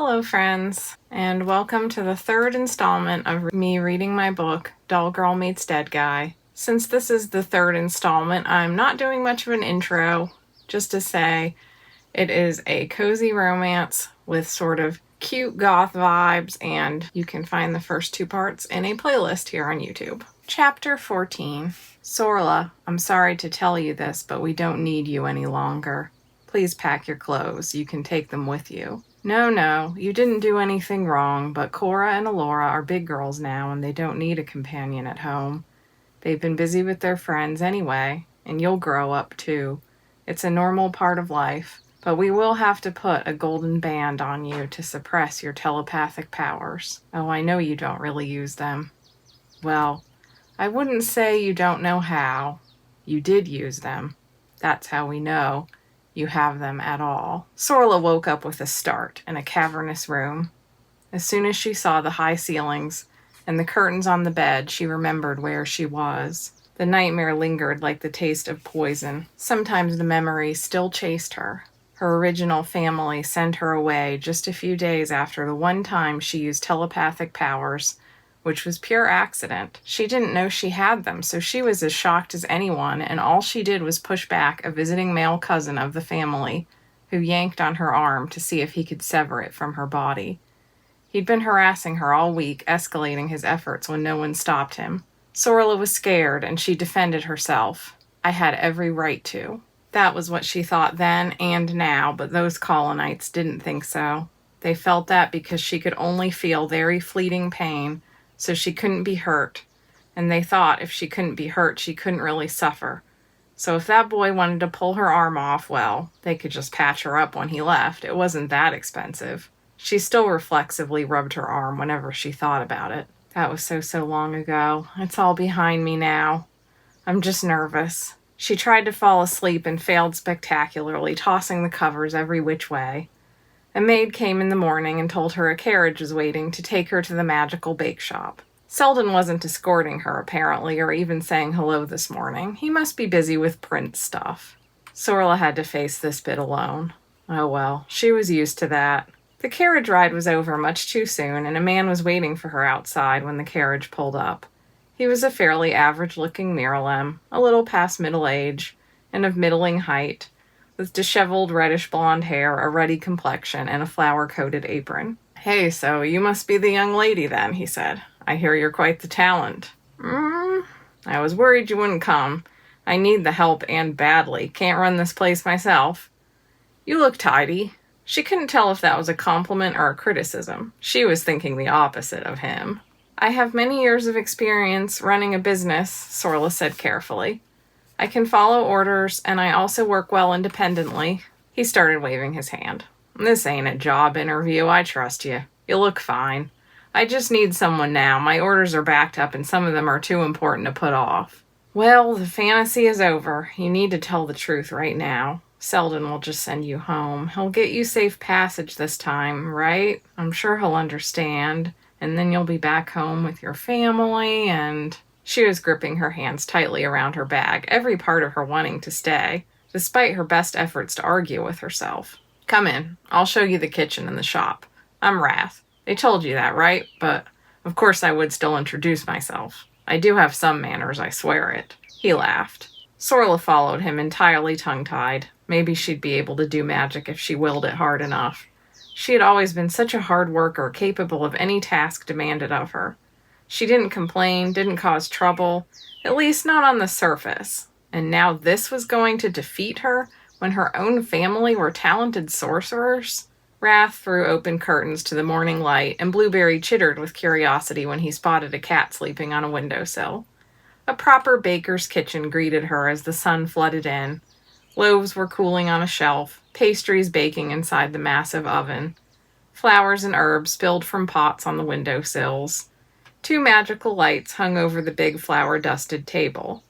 Hello, friends, and welcome to the third installment of me reading my book, Dull Girl Meets Dead Guy. Since this is the third installment, I'm not doing much of an intro, just to say it is a cozy romance with sort of cute goth vibes, and you can find the first two parts in a playlist here on YouTube. Chapter 14. Sorla, I'm sorry to tell you this, but we don't need you any longer. Please pack your clothes. You can take them with you. No, you didn't do anything wrong, but Cora and Alora are big girls now and they don't need a companion at home. They've been busy with their friends anyway, and you'll grow up too. It's a normal part of life, but we will have to put a golden band on you to suppress your telepathic powers. Oh, I know you don't really use them. Well, I wouldn't say you don't know how. You did use them. That's how we know you have them at all. Sorla woke up with a start in a cavernous room. As soon as she saw the high ceilings and the curtains on the bed, she remembered where she was. The nightmare lingered like the taste of poison. Sometimes the memory still chased her. Her original family sent her away just a few days after the one time she used telepathic powers, which was pure accident. She didn't know she had them, so she was as shocked as anyone, and all she did was push back a visiting male cousin of the family, who yanked on her arm to see if he could sever it from her body. He'd been harassing her all week, escalating his efforts when no one stopped him. Sorla was scared, and she defended herself. I had every right to. That was what she thought then and now, but those colonites didn't think so. They felt that because she could only feel very fleeting pain, so she couldn't be hurt, and they thought if she couldn't be hurt, she couldn't really suffer. So if that boy wanted to pull her arm off, well, they could just patch her up when he left. It wasn't that expensive. She still reflexively rubbed her arm whenever she thought about it. That was so long ago. It's all behind me now. I'm just nervous. She tried to fall asleep and failed spectacularly, tossing the covers every which way. A maid came in the morning and told her a carriage was waiting to take her to the magical bake shop. Selden wasn't escorting her, apparently, or even saying hello this morning. He must be busy with Prince stuff. Sorla had to face this bit alone. Oh well, she was used to that. The carriage ride was over much too soon, and a man was waiting for her outside when the carriage pulled up. He was a fairly average-looking Miralem, a little past middle age, and of middling height, with disheveled reddish-blonde hair, a ruddy complexion, and a flower-coated apron. "Hey, so you must be the young lady then," he said. "I hear you're quite the talent." I was worried you wouldn't come. I need the help and badly. Can't run this place myself." "You look tidy." She couldn't tell if that was a compliment or a criticism. She was thinking the opposite of him. "I have many years of experience running a business," Sorla said carefully. "I can follow orders, and I also work well independently." He started waving his hand. "This ain't a job interview. I trust you. You look fine. I just need someone now. My orders are backed up, and some of them are too important to put off." "Well, the fantasy is over. You need to tell the truth right now. Seldon will just send you home. He'll get you safe passage this time, right? I'm sure he'll understand. And then you'll be back home with your family and..." She was gripping her hands tightly around her bag, every part of her wanting to stay, despite her best efforts to argue with herself. "Come in. I'll show you the kitchen and the shop. I'm Wrath. They told you that, right? But, of course, I would still introduce myself. I do have some manners, I swear it." He laughed. Sorla followed him, entirely tongue-tied. Maybe she'd be able to do magic if she willed it hard enough. She had always been such a hard worker, capable of any task demanded of her. She didn't complain, didn't cause trouble, at least not on the surface. And now this was going to defeat her when her own family were talented sorcerers? Wrath threw open curtains to the morning light, and Blueberry chittered with curiosity when he spotted a cat sleeping on a windowsill. A proper baker's kitchen greeted her as the sun flooded in. Loaves were cooling on a shelf, pastries baking inside the massive oven. Flowers and herbs spilled from pots on the windowsills. 2 magical lights hung over the big flour-dusted table.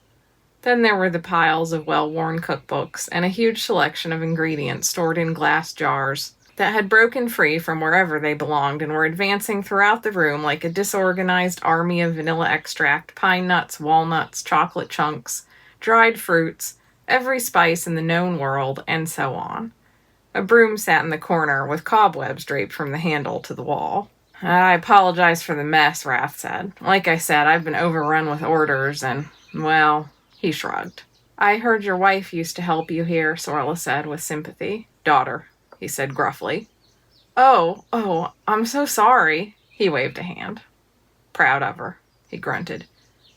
Then there were the piles of well-worn cookbooks and a huge selection of ingredients stored in glass jars that had broken free from wherever they belonged and were advancing throughout the room like a disorganized army of vanilla extract, pine nuts, walnuts, chocolate chunks, dried fruits, every spice in the known world, and so on. A broom sat in the corner with cobwebs draped from the handle to the wall. I apologize for the mess, Wrath said. Like I said, I've been overrun with orders and, well, he shrugged. I heard your wife used to help you here, Sorla said with sympathy. Daughter, he said gruffly. Oh, I'm so sorry. He waved a hand. Proud of her, he grunted.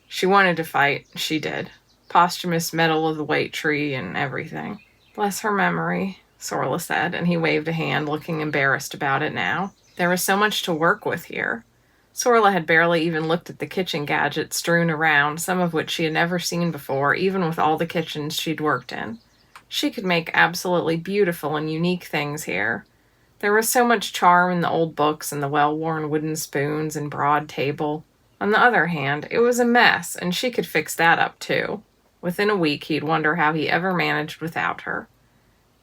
She wanted to fight. She did. Posthumous Medal of the White Tree and everything. Bless her memory, Sorla said, and he waved a hand, looking embarrassed about it now. There was so much to work with here. Sorla had barely even looked at the kitchen gadgets strewn around, some of which she had never seen before, even with all the kitchens she'd worked in. She could make absolutely beautiful and unique things here. There was so much charm in the old books and the well-worn wooden spoons and broad table. On the other hand, it was a mess, and she could fix that up too. Within a week, he'd wonder how he ever managed without her.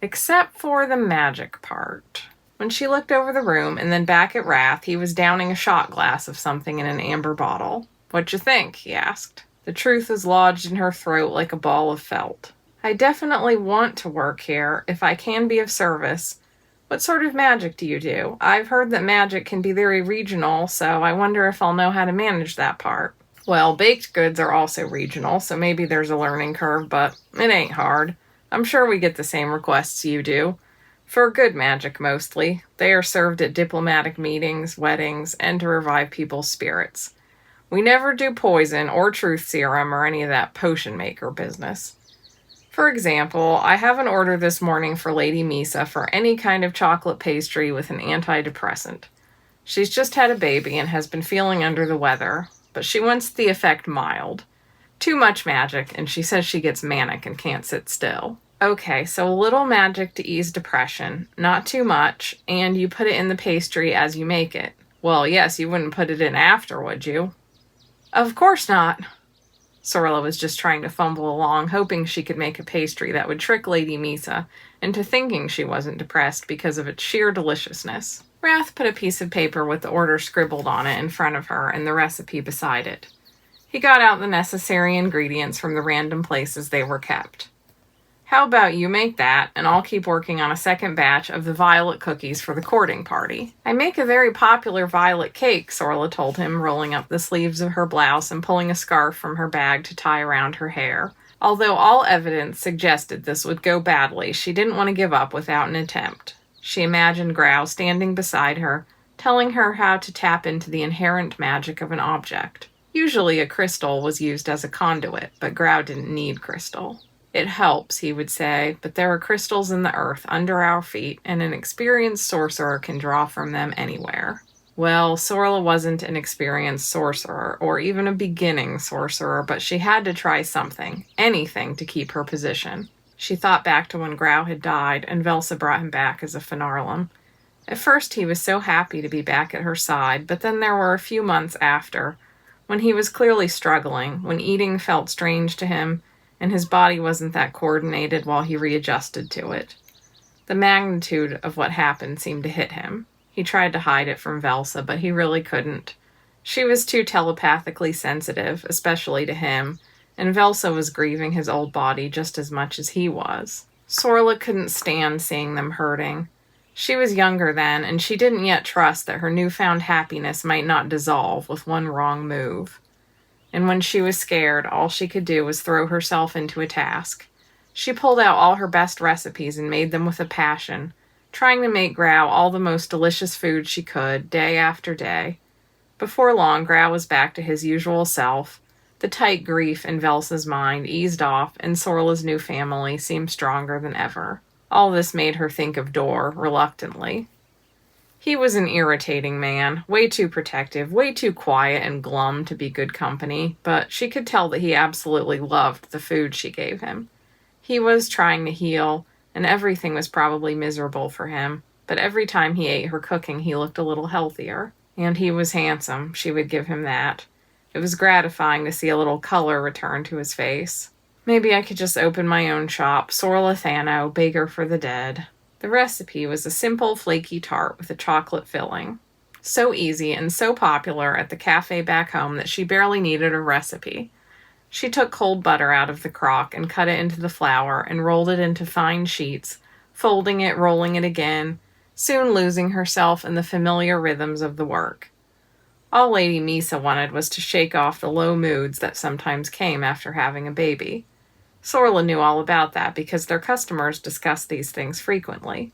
Except for the magic part. When she looked over the room and then back at Wrath, he was downing a shot glass of something in an amber bottle. What'd you think? He asked. The truth was lodged in her throat like a ball of felt. I definitely want to work here, if I can be of service. What sort of magic do you do? I've heard that magic can be very regional, so I wonder if I'll know how to manage that part. Well, baked goods are also regional, so maybe there's a learning curve, but it ain't hard. I'm sure we get the same requests you do. For good magic, mostly. They are served at diplomatic meetings, weddings, and to revive people's spirits. We never do poison or truth serum or any of that potion maker business. For example, I have an order this morning for Lady Misa for any kind of chocolate pastry with an antidepressant. She's just had a baby and has been feeling under the weather, but she wants the effect mild. Too much magic, and she says she gets manic and can't sit still. Okay, so a little magic to ease depression, not too much, and you put it in the pastry as you make it. Well, yes, you wouldn't put it in after, would you? Of course not. Sorla was just trying to fumble along, hoping she could make a pastry that would trick Lady Misa into thinking she wasn't depressed because of its sheer deliciousness. Wrath put a piece of paper with the order scribbled on it in front of her and the recipe beside it. He got out the necessary ingredients from the random places they were kept. How about you make that, and I'll keep working on a second batch of the violet cookies for the courting party. I make a very popular violet cake, Sorla told him, rolling up the sleeves of her blouse and pulling a scarf from her bag to tie around her hair. Although all evidence suggested this would go badly, she didn't want to give up without an attempt. She imagined Grau standing beside her, telling her how to tap into the inherent magic of an object. Usually a crystal was used as a conduit, but Grau didn't need crystal. It helps, he would say, but there are crystals in the earth under our feet, and an experienced sorcerer can draw from them anywhere. Well, Sorla wasn't an experienced sorcerer, or even a beginning sorcerer, but she had to try something, anything to keep her position. She thought back to when Grau had died, and Velsa brought him back as a Finarlum. At first he was so happy to be back at her side, but then there were a few months after, when he was clearly struggling, when eating felt strange to him, and his body wasn't that coordinated while he readjusted to it. The magnitude of what happened seemed to hit him. He tried to hide it from Velsa, but he really couldn't. She was too telepathically sensitive, especially to him, and Velsa was grieving his old body just as much as he was. Sorla couldn't stand seeing them hurting. She was younger then, and she didn't yet trust that her newfound happiness might not dissolve with one wrong move. And when she was scared, all she could do was throw herself into a task. She pulled out all her best recipes and made them with a passion, trying to make Grau all the most delicious food she could, day after day. Before long, Grau was back to his usual self. The tight grief in Velsa's mind eased off, and Sorla's new family seemed stronger than ever. All this made her think of Dor reluctantly. He was an irritating man, way too protective, way too quiet and glum to be good company, but she could tell that he absolutely loved the food she gave him. He was trying to heal, and everything was probably miserable for him, but every time he ate her cooking, he looked a little healthier. And he was handsome, she would give him that. It was gratifying to see a little color return to his face. Maybe I could just open my own shop, Sorla Thano, baker for the dead. The recipe was a simple, flaky tart with a chocolate filling. So easy and so popular at the cafe back home that she barely needed a recipe. She took cold butter out of the crock and cut it into the flour and rolled it into fine sheets, folding it, rolling it again, soon losing herself in the familiar rhythms of the work. All Lady Misa wanted was to shake off the low moods that sometimes came after having a baby. Sorla knew all about that because their customers discussed these things frequently.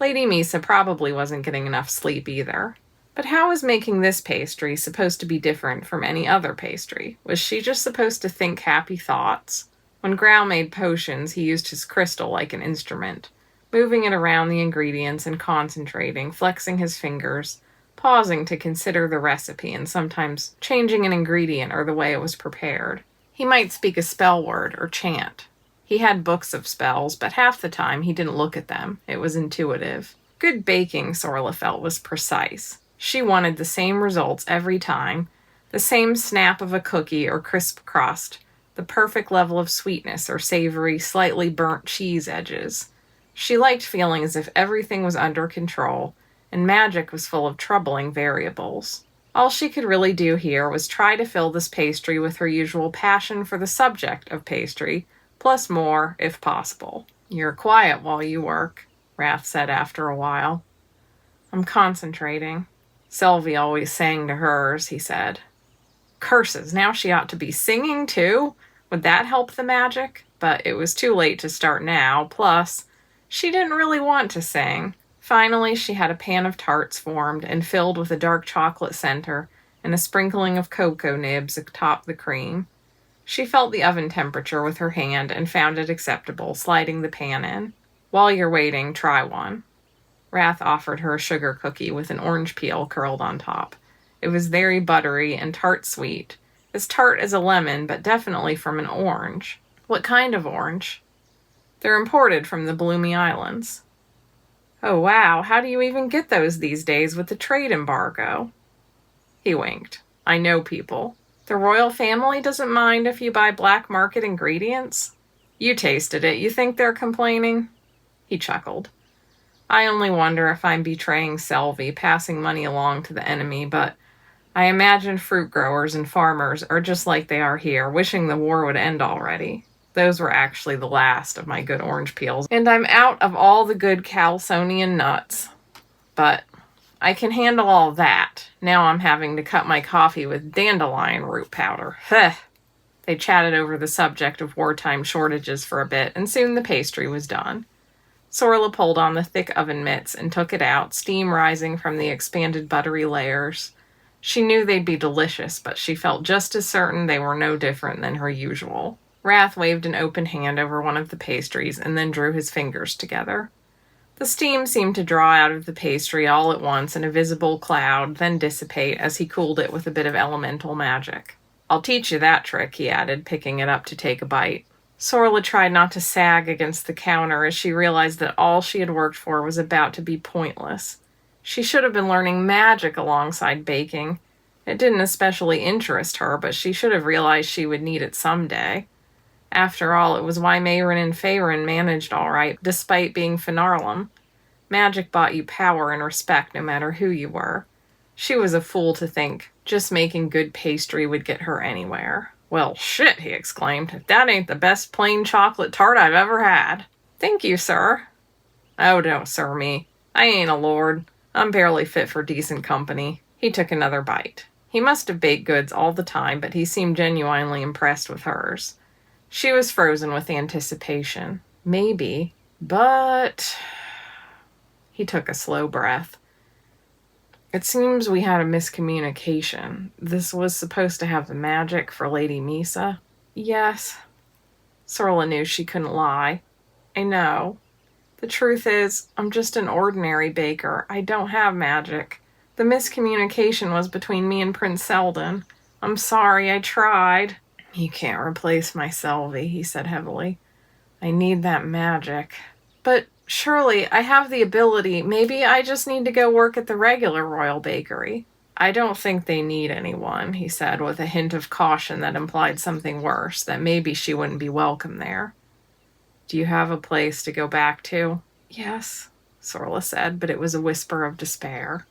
Lady Misa probably wasn't getting enough sleep either. But how was making this pastry supposed to be different from any other pastry? Was she just supposed to think happy thoughts? When Grau made potions, he used his crystal like an instrument, moving it around the ingredients and concentrating, flexing his fingers, pausing to consider the recipe and sometimes changing an ingredient or the way it was prepared. He might speak a spell word or chant. He had books of spells, but half the time he didn't look at them. It was intuitive. Good baking, Sorla felt, was precise. She wanted the same results every time, the same snap of a cookie or crisp crust, the perfect level of sweetness or savory, slightly burnt cheese edges. She liked feeling as if everything was under control, and magic was full of troubling variables. All she could really do here was try to fill this pastry with her usual passion for the subject of pastry, plus more, if possible. "You're quiet while you work," Rath said after a while. "I'm concentrating." Sylvie always sang to hers, he said. Curses, now she ought to be singing too? Would that help the magic? But it was too late to start now, plus, she didn't really want to sing. Finally, she had a pan of tarts formed and filled with a dark chocolate center and a sprinkling of cocoa nibs atop the cream. She felt the oven temperature with her hand and found it acceptable, sliding the pan in. "While you're waiting, try one." Rath offered her a sugar cookie with an orange peel curled on top. It was very buttery and tart-sweet. As tart as a lemon, but definitely from an orange. "What kind of orange?" "They're imported from the Bloomy Islands." "Oh, wow. How do you even get those these days with the trade embargo?" He winked. "I know people. The royal family doesn't mind if you buy black market ingredients." "You tasted it. You think they're complaining?" He chuckled. "I only wonder if I'm betraying Sylvie, passing money along to the enemy, but I imagine fruit growers and farmers are just like they are here, wishing the war would end already. Those were actually the last of my good orange peels, and I'm out of all the good Calisonian nuts. But I can handle all that. Now I'm having to cut my coffee with dandelion root powder. Heh." They chatted over the subject of wartime shortages for a bit, and soon the pastry was done. Sorla pulled on the thick oven mitts and took it out, steam rising from the expanded buttery layers. She knew they'd be delicious, but she felt just as certain they were no different than her usual. Rath waved an open hand over one of the pastries and then drew his fingers together. The steam seemed to draw out of the pastry all at once in a visible cloud, then dissipate as he cooled it with a bit of elemental magic. "I'll teach you that trick," he added, picking it up to take a bite. Sorla tried not to sag against the counter as she realized that all she had worked for was about to be pointless. She should have been learning magic alongside baking. It didn't especially interest her, but she should have realized she would need it someday. After all, it was why Mayrin and Feyrin managed all right, despite being Finarlem. Magic bought you power and respect no matter who you were. She was a fool to think just making good pastry would get her anywhere. "Well, shit," he exclaimed. "If that ain't the best plain chocolate tart I've ever had." "Thank you, sir." "Oh, don't sir me. I ain't a lord. I'm barely fit for decent company." He took another bite. He must have baked goods all the time, but he seemed genuinely impressed with hers. She was frozen with anticipation. Maybe, but... He took a slow breath. "It seems we had a miscommunication. This was supposed to have the magic for Lady Misa." "Yes." Sorla knew she couldn't lie. "I know. The truth is, I'm just an ordinary baker. I don't have magic. The miscommunication was between me and Prince Seldon. I'm sorry, I tried." "You can't replace my Sylvie," he said heavily. "I need that magic." "But surely I have the ability. Maybe I just need to go work at the regular royal bakery." "I don't think they need anyone," he said with a hint of caution that implied something worse, that maybe she wouldn't be welcome there. "Do you have a place to go back to?" "Yes," Sorla said, but it was a whisper of despair.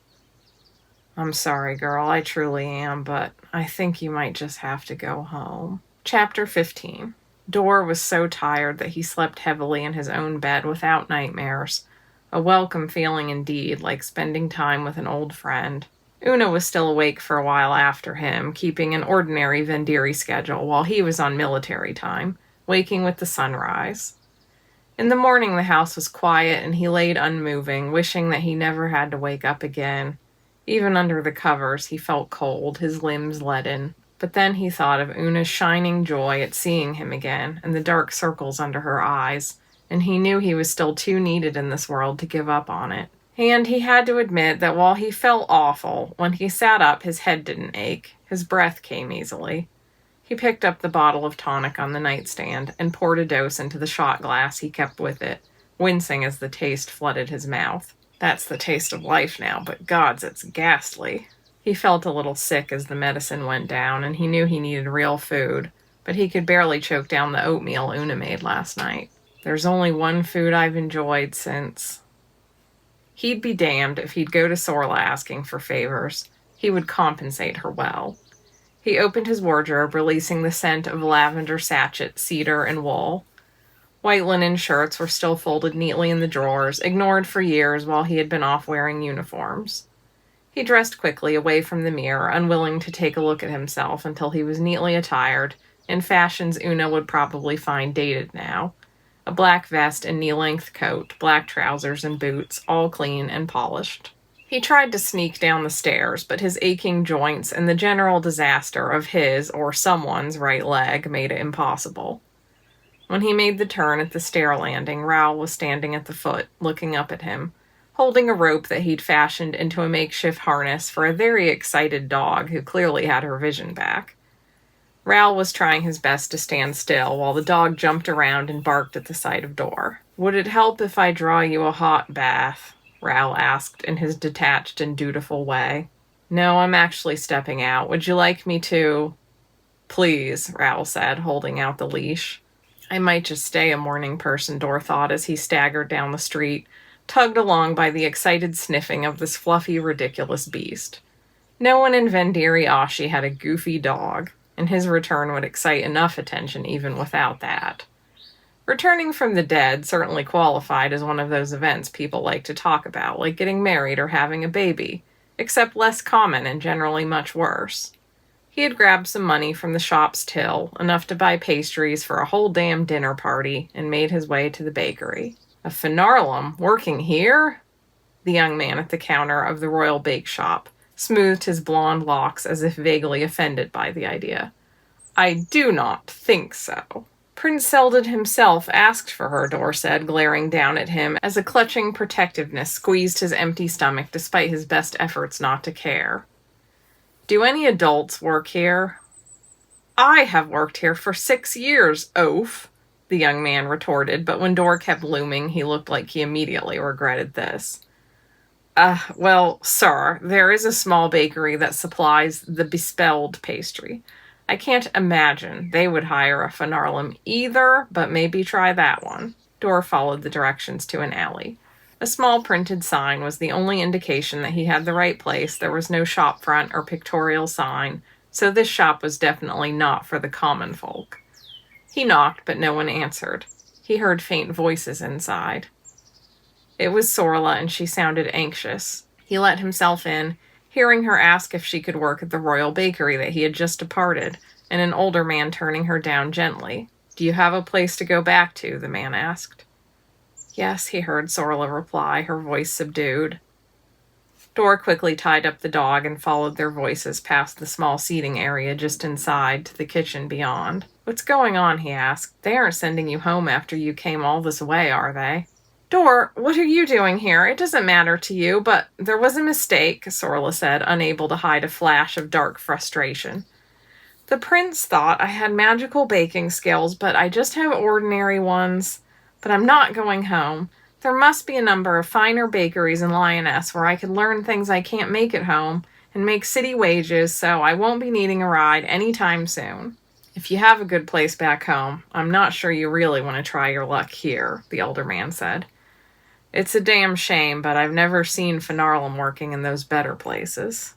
"I'm sorry, girl, I truly am, but I think you might just have to go home." Chapter 15. Dor was so tired that he slept heavily in his own bed without nightmares. A welcome feeling indeed, like spending time with an old friend. Una was still awake for a while after him, keeping an ordinary Vendiri schedule while he was on military time, waking with the sunrise. In the morning the house was quiet and he laid unmoving, wishing that he never had to wake up again. Even under the covers he felt cold, his limbs leaden. But then he thought of Una's shining joy at seeing him again and the dark circles under her eyes, and he knew he was still too needed in this world to give up on it. And he had to admit that while he felt awful, when he sat up his head didn't ache, his breath came easily. He picked up the bottle of tonic on the nightstand and poured a dose into the shot glass he kept with it, wincing as the taste flooded his mouth. That's the taste of life now, but gods, it's ghastly. He felt a little sick as the medicine went down, and he knew he needed real food, but he could barely choke down the oatmeal Una made last night. There's only one food I've enjoyed since... He'd be damned if he'd go to Sorla asking for favors. He would compensate her well. He opened his wardrobe, releasing the scent of lavender sachet, cedar, and wool. White linen shirts were still folded neatly in the drawers, ignored for years while he had been off wearing uniforms. He dressed quickly away from the mirror, unwilling to take a look at himself until he was neatly attired, in fashions Una would probably find dated now. A black vest and knee-length coat, black trousers and boots, all clean and polished. He tried to sneak down the stairs, but his aching joints and the general disaster of his or someone's right leg made it impossible. When he made the turn at the stair landing, Raoul was standing at the foot, looking up at him, holding a rope that he'd fashioned into a makeshift harness for a very excited dog who clearly had her vision back. Raoul was trying his best to stand still while the dog jumped around and barked at the sight of Dor. "Would it help if I draw you a hot bath?" Raoul asked in his detached and dutiful way. "No, I'm actually stepping out. Would you like me to?" "Please," Raoul said, holding out the leash. I might just stay a morning person, Dor thought as he staggered down the street, tugged along by the excited sniffing of this fluffy, ridiculous beast. No one in Vendiri Ashi had a goofy dog, and his return would excite enough attention even without that. Returning from the dead certainly qualified as one of those events people like to talk about, like getting married or having a baby, except less common and generally much worse. He had grabbed some money from the shop's till, enough to buy pastries for a whole damn dinner party, and made his way to the bakery. A Finarlum working here? The young man at the counter of the Royal Bake Shop smoothed his blonde locks as if vaguely offended by the idea. "I do not think so." "Prince Seldon himself asked for her," Dor said, glaring down at him as a clutching protectiveness squeezed his empty stomach despite his best efforts not to care. "Do any adults work here?" "I have worked here for 6 years, oaf," the young man retorted, but when Dor kept looming, he looked like he immediately regretted this. Well, sir, there is a small bakery that supplies the bespelled pastry. I can't imagine they would hire a Finarlum either, but maybe try that one." Dor followed the directions to an alley. A small printed sign was the only indication that he had the right place. There was no shop front or pictorial sign, so this shop was definitely not for the common folk. He knocked, but no one answered. He heard faint voices inside. It was Sorla, and she sounded anxious. He let himself in, hearing her ask if she could work at the royal bakery that he had just departed, and an older man turning her down gently. "Do you have a place to go back to?" the man asked. "Yes," he heard Sorla reply, her voice subdued. Dor quickly tied up the dog and followed their voices past the small seating area just inside to the kitchen beyond. "What's going on?" he asked. "They aren't sending you home after you came all this way, are they?" "Dor, what are you doing here? It doesn't matter to you, but there was a mistake," Sorla said, unable to hide a flash of dark frustration. "The prince thought I had magical baking skills, but I just have ordinary ones. But I'm not going home. There must be a number of finer bakeries in Lioness where I could learn things I can't make at home and make city wages, so I won't be needing a ride anytime soon." "If you have a good place back home, I'm not sure you really want to try your luck here," the older man said. "It's a damn shame, but I've never seen Finarlum working in those better places."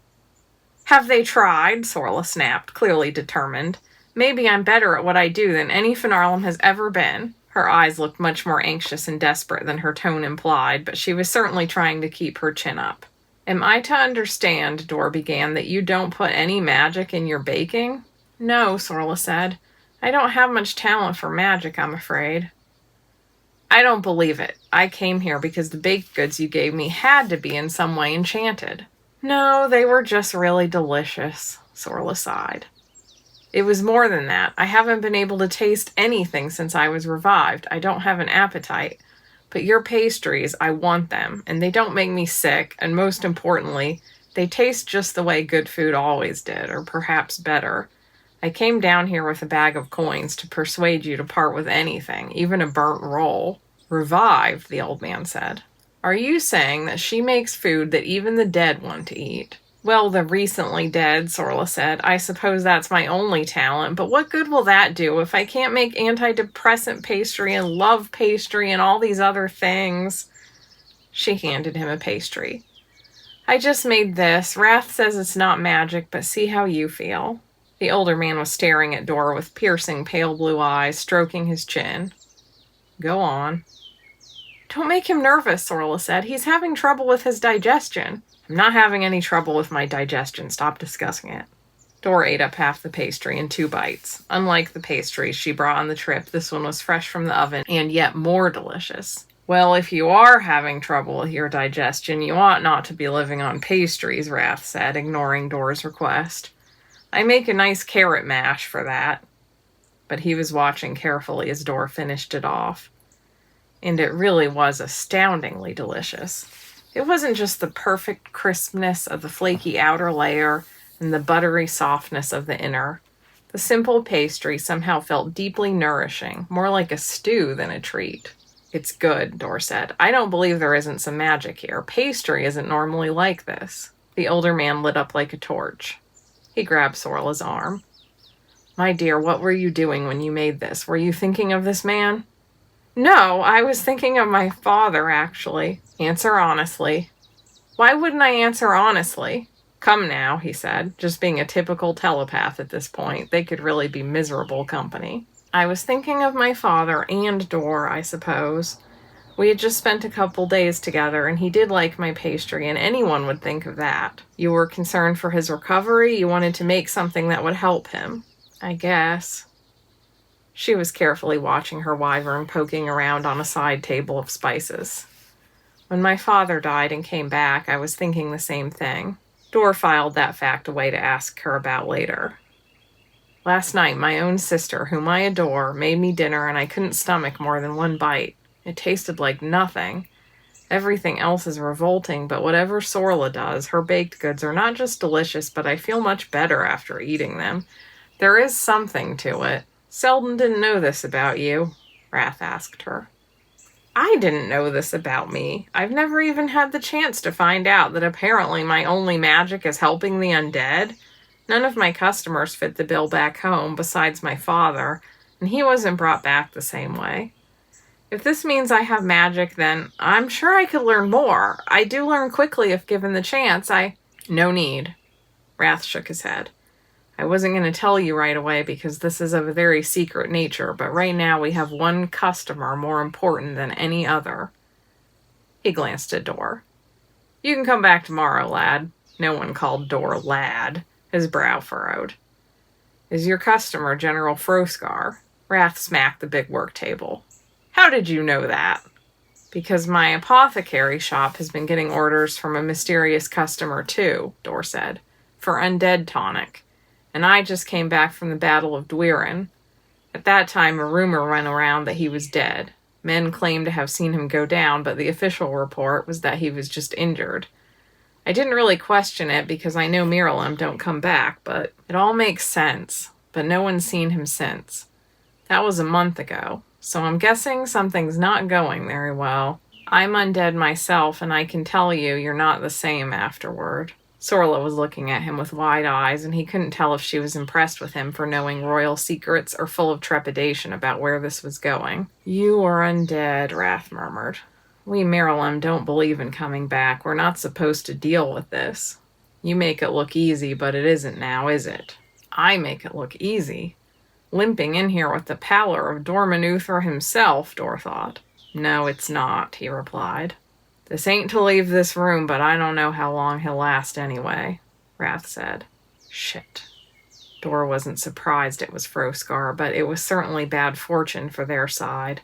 "Have they tried?" Sorla snapped, clearly determined. Maybe I'm better at what I do than any Finarlem has ever been. Her eyes looked much more anxious and desperate than her tone implied, but she was certainly trying to keep her chin up. Am I to understand, Dor began, that you don't put any magic in your baking? No, Sorla said. I don't have much talent for magic, I'm afraid. I don't believe it. I came here because the baked goods you gave me had to be in some way enchanted. No, they were just really delicious, Sorla sighed. It was more than that. I haven't been able to taste anything since I was revived. I don't have an appetite. But your pastries, I want them, and they don't make me sick, and most importantly, they taste just the way good food always did, or perhaps better. I came down here with a bag of coins to persuade you to part with anything, even a burnt roll. Revived, the old man said. Are you saying that she makes food that even the dead want to eat? Well, the recently dead, Sorla said. I suppose that's my only talent, but what good will that do if I can't make antidepressant pastry and love pastry and all these other things? She handed him a pastry. I just made this. Wrath says it's not magic, but see how you feel. The older man was staring at Dor with piercing pale blue eyes, stroking his chin. Go on. Don't make him nervous, Sorla said. He's having trouble with his digestion. I'm not having any trouble with my digestion. Stop discussing it. Dor ate up half the pastry in 2 bites. Unlike the pastries she brought on the trip, this one was fresh from the oven and yet more delicious. Well, if you are having trouble with your digestion, you ought not to be living on pastries, Wrath said, ignoring Dor's request. I make a nice carrot mash for that. But he was watching carefully as Dor finished it off. And it really was astoundingly delicious. It wasn't just the perfect crispness of the flaky outer layer and the buttery softness of the inner. The simple pastry somehow felt deeply nourishing, more like a stew than a treat. It's good, Dor said. I don't believe there isn't some magic here. Pastry isn't normally like this. The older man lit up like a torch. He grabbed Sorla's arm. My dear, what were you doing when you made this? Were you thinking of this man? No, I was thinking of my father, actually. Answer honestly. Why wouldn't I answer honestly? Come now, he said, just being a typical telepath at this point. They could really be miserable company. I was thinking of my father and Dor, I suppose. We had just spent a couple days together, and he did like my pastry, and anyone would think of that. You were concerned for his recovery? You wanted to make something that would help him. I guess. She was carefully watching her wyvern poking around on a side table of spices. When my father died and came back, I was thinking the same thing. Dor filed that fact away to ask her about later. Last night, my own sister, whom I adore, made me dinner, and I couldn't stomach more than 1 bite. It tasted like nothing. Everything else is revolting, but whatever Sorla does, her baked goods are not just delicious, but I feel much better after eating them. There is something to it. Seldon didn't know this about you, Wrath asked her. I didn't know this about me. I've never even had the chance to find out that apparently my only magic is helping the undead. None of my customers fit the bill back home, besides my father, and he wasn't brought back the same way. If this means I have magic, then I'm sure I could learn more. I do learn quickly if given the chance. No need. Wrath shook his head. I wasn't going to tell you right away because this is of a very secret nature, but right now we have one customer more important than any other. He glanced at Dor. You can come back tomorrow, lad. No one called Dor lad. His brow furrowed. Is your customer General Froscar? Wrath smacked the big work table. How did you know that? Because my apothecary shop has been getting orders from a mysterious customer too, Dor said, for undead tonic. And I just came back from the Battle of Dwiren. At that time, a rumor went around that he was dead. Men claimed to have seen him go down, but the official report was that he was just injured. I didn't really question it because I know Miralem don't come back, but it all makes sense. But no one's seen him since. That was a month ago, so I'm guessing something's not going very well. I'm undead myself, and I can tell you you're not the same afterward. Sorla was looking at him with wide eyes, and he couldn't tell if she was impressed with him for knowing royal secrets or full of trepidation about where this was going. You are undead, Wrath murmured. We Miralem don't believe in coming back. We're not supposed to deal with this. You make it look easy, but it isn't now, is it? I make it look easy. Limping in here with the pallor of Dormanuther himself, Dor thought. No, it's not, he replied. This ain't to leave this room, but I don't know how long he'll last anyway, Wrath said. Shit. Dor wasn't surprised it was Froskar, but it was certainly bad fortune for their side.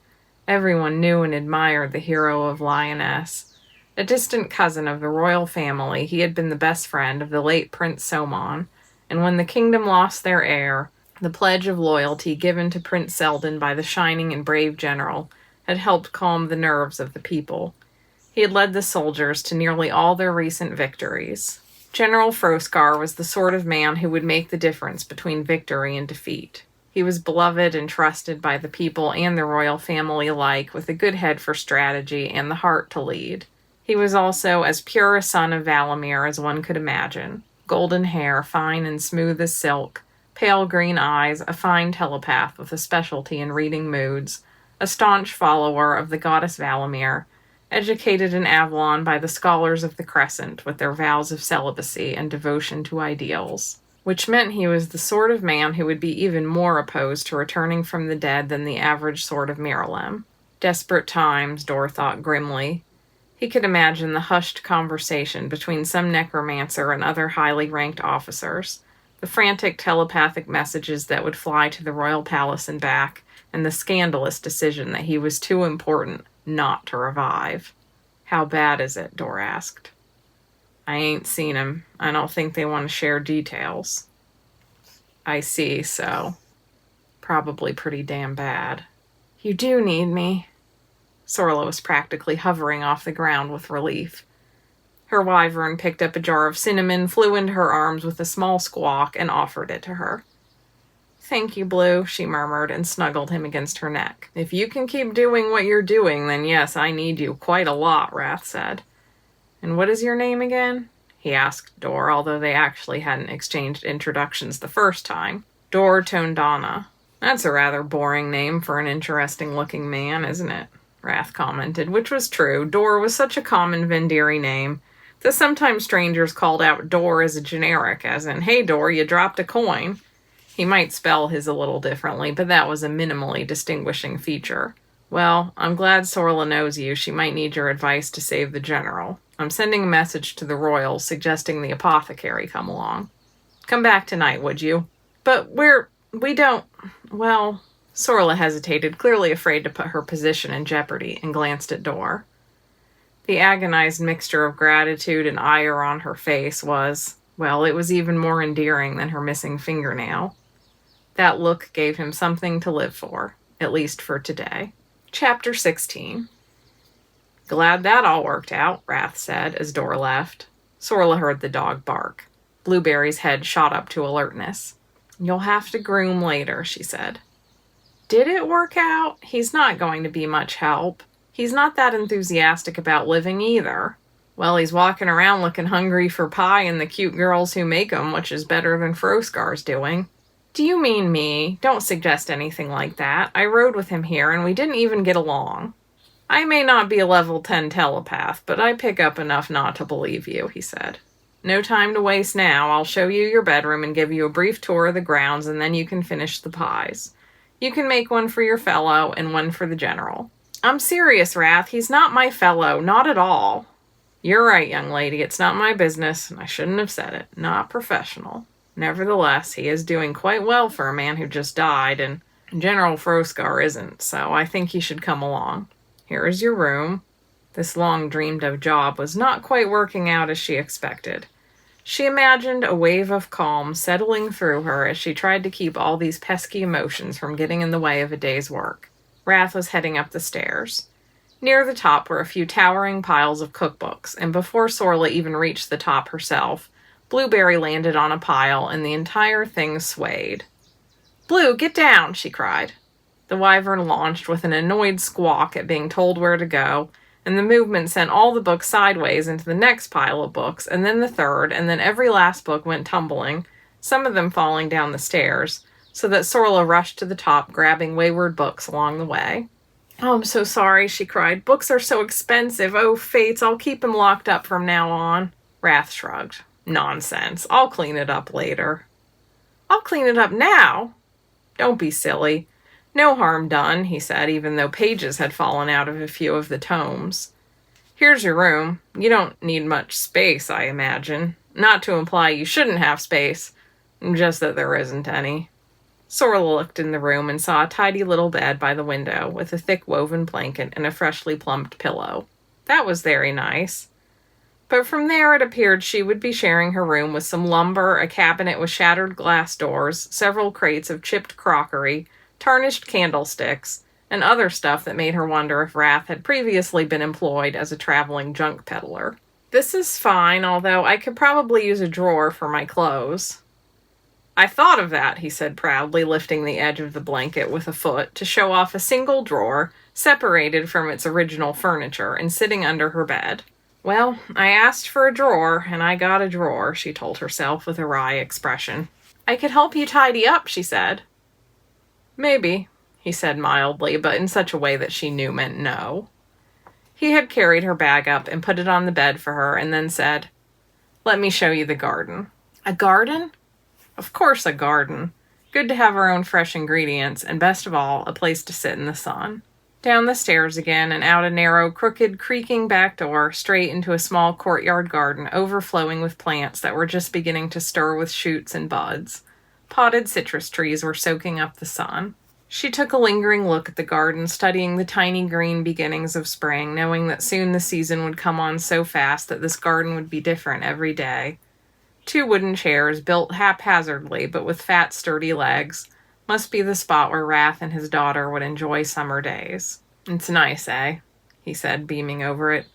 Everyone knew and admired the hero of Lyonesse. A distant cousin of the royal family, he had been the best friend of the late Prince Seldon, and when the kingdom lost their heir, the pledge of loyalty given to Prince Seldon by the shining and brave general had helped calm the nerves of the people. He had led the soldiers to nearly all their recent victories. General Froskar was the sort of man who would make the difference between victory and defeat. He was beloved and trusted by the people and the royal family alike, with a good head for strategy and the heart to lead. He was also as pure a son of Valamir as one could imagine. Golden hair, fine and smooth as silk, pale green eyes, a fine telepath with a specialty in reading moods, a staunch follower of the goddess Valamir, educated in Avalon by the scholars of the Crescent with their vows of celibacy and devotion to ideals, which meant he was the sort of man who would be even more opposed to returning from the dead than the average sort of Miralem. Desperate times, Dor thought grimly. He could imagine the hushed conversation between some necromancer and other highly ranked officers, the frantic telepathic messages that would fly to the royal palace and back, and the scandalous decision that he was too important not to revive. How bad is it? Dor asked. I ain't seen him. I don't think they want to share details. I see, so. Probably pretty damn bad. You do need me. Sorla was practically hovering off the ground with relief. Her wyvern picked up a jar of cinnamon, flew into her arms with a small squawk, and offered it to her. Thank you, Blue, she murmured, and snuggled him against her neck. If you can keep doing what you're doing, then yes, I need you quite a lot, Wrath said. And what is your name again? He asked Dor, although they actually hadn't exchanged introductions the first time. Dor Tondana. That's a rather boring name for an interesting-looking man, isn't it? Wrath commented, which was true. Dor was such a common Vendiri name that sometimes strangers called out Dor as a generic, as in, hey Dor, you dropped a coin. He might spell his a little differently, but that was a minimally distinguishing feature. Well, I'm glad Sorla knows you. She might need your advice to save the general. I'm sending a message to the royals suggesting the apothecary come along. Come back tonight, would you? But we don't... Well... Sorla hesitated, clearly afraid to put her position in jeopardy, and glanced at Dor. The agonized mixture of gratitude and ire on her face was, well, it was even more endearing than her missing fingernail. That look gave him something to live for, at least for today. Chapter 16. Glad that all worked out, Wrath said as Dor left. Sorla heard the dog bark. Blueberry's head shot up to alertness. You'll have to groom later, she said. Did it work out? He's not going to be much help. He's not that enthusiastic about living either. Well, he's walking around looking hungry for pie and the cute girls who make 'em, which is better than Froskar's doing. Do you mean me? Don't suggest anything like that. I rode with him here and we didn't even get along. I may not be a level 10 telepath, but I pick up enough not to believe you, he said. No time to waste now. I'll show you your bedroom and give you a brief tour of the grounds, and then you can finish the pies. You can make one for your fellow and one for the general. I'm serious, Wrath. He's not my fellow. Not at all. You're right, young lady. It's not my business, and I shouldn't have said it. Not professional. Nevertheless, he is doing quite well for a man who just died, and General Froskar isn't, so I think he should come along. Here is your room. This long-dreamed-of job was not quite working out as she expected. She imagined a wave of calm settling through her as she tried to keep all these pesky emotions from getting in the way of a day's work. Wrath was heading up the stairs. Near the top were a few towering piles of cookbooks, and before Sorla even reached the top herself, Blueberry landed on a pile, and the entire thing swayed. Blue, get down, she cried. The wyvern launched with an annoyed squawk at being told where to go, and the movement sent all the books sideways into the next pile of books, and then the third, and then every last book went tumbling, some of them falling down the stairs, so that Sorla rushed to the top, grabbing wayward books along the way. Oh, I'm so sorry, she cried. Books are so expensive. Oh, fates, I'll keep them locked up from now on. Wrath shrugged. Nonsense. I'll clean it up later. I'll clean it up now. "Don't be silly. No harm done," he said, even though pages had fallen out of a few of the tomes. "Here's your room. You don't need much space, I imagine. Not to imply you shouldn't have space, just that there isn't any." Sorla looked in the room and saw a tidy little bed by the window with a thick woven blanket and a freshly plumped pillow. That was very nice. But from there it appeared she would be sharing her room with some lumber, a cabinet with shattered glass doors, several crates of chipped crockery, tarnished candlesticks, and other stuff that made her wonder if Wrath had previously been employed as a traveling junk peddler. "This is fine, although I could probably use a drawer for my clothes." "I thought of that," he said proudly, lifting the edge of the blanket with a foot to show off a single drawer, separated from its original furniture and sitting under her bed. "Well, I asked for a drawer, and I got a drawer," she told herself with a wry expression. "I could help you tidy up," she said. "Maybe," he said mildly, but in such a way that she knew meant no. He had carried her bag up and put it on the bed for her, and then said, "Let me show you the garden." "A garden?" "Of course a garden. Good to have our own fresh ingredients, and best of all, a place to sit in the sun." Down the stairs again and out a narrow, crooked, creaking back door, straight into a small courtyard garden overflowing with plants that were just beginning to stir with shoots and buds. Potted citrus trees were soaking up the sun. She took a lingering look at the garden, studying the tiny green beginnings of spring, knowing that soon the season would come on so fast that this garden would be different every day. 2 wooden chairs, built haphazardly but with fat, sturdy legs, must be the spot where Wrath and his daughter would enjoy summer days. "It's nice, eh?" he said, beaming over it.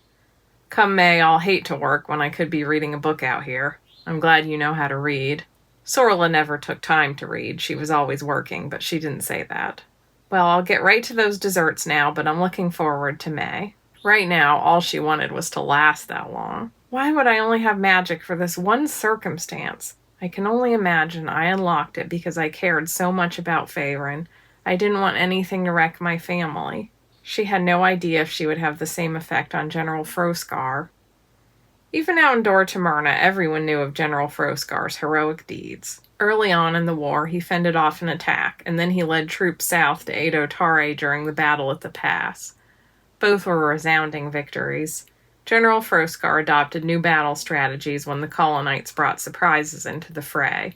"Come May, I'll hate to work when I could be reading a book out here. I'm glad you know how to read." Sorla never took time to read. She was always working, but she didn't say that. "Well, I'll get right to those desserts now, but I'm looking forward to May." Right now, all she wanted was to last that long. Why would I only have magic for this one circumstance? I can only imagine I unlocked it because I cared so much about Faerun. I didn't want anything to wreck my family. She had no idea if she would have the same effect on General Froscar. Even out in Dor Tamurna, everyone knew of General Froscar's heroic deeds. Early on in the war, he fended off an attack, and then he led troops south to aid Otare during the battle at the pass. Both were resounding victories. General Froscar adopted new battle strategies when the Colonites brought surprises into the fray.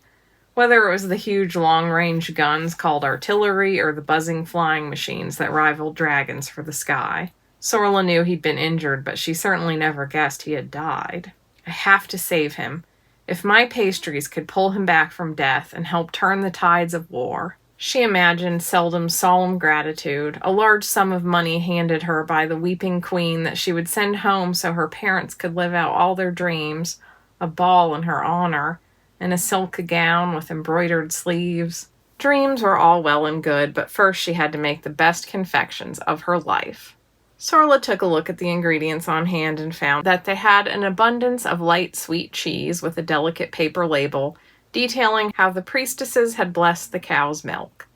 Whether it was the huge long-range guns called artillery or the buzzing flying machines that rivaled dragons for the sky. Sorla knew he'd been injured, but she certainly never guessed he had died. "I have to save him. If my pastries could pull him back from death and help turn the tides of war." She imagined Seldon's solemn gratitude, a large sum of money handed her by the weeping queen that she would send home so her parents could live out all their dreams, a ball in her honor, and a silk gown with embroidered sleeves. Dreams were all well and good, but first she had to make the best confections of her life. Sorla took a look at the ingredients on hand and found that they had an abundance of light, sweet cheese with a delicate paper label detailing how the priestesses had blessed the cow's milk.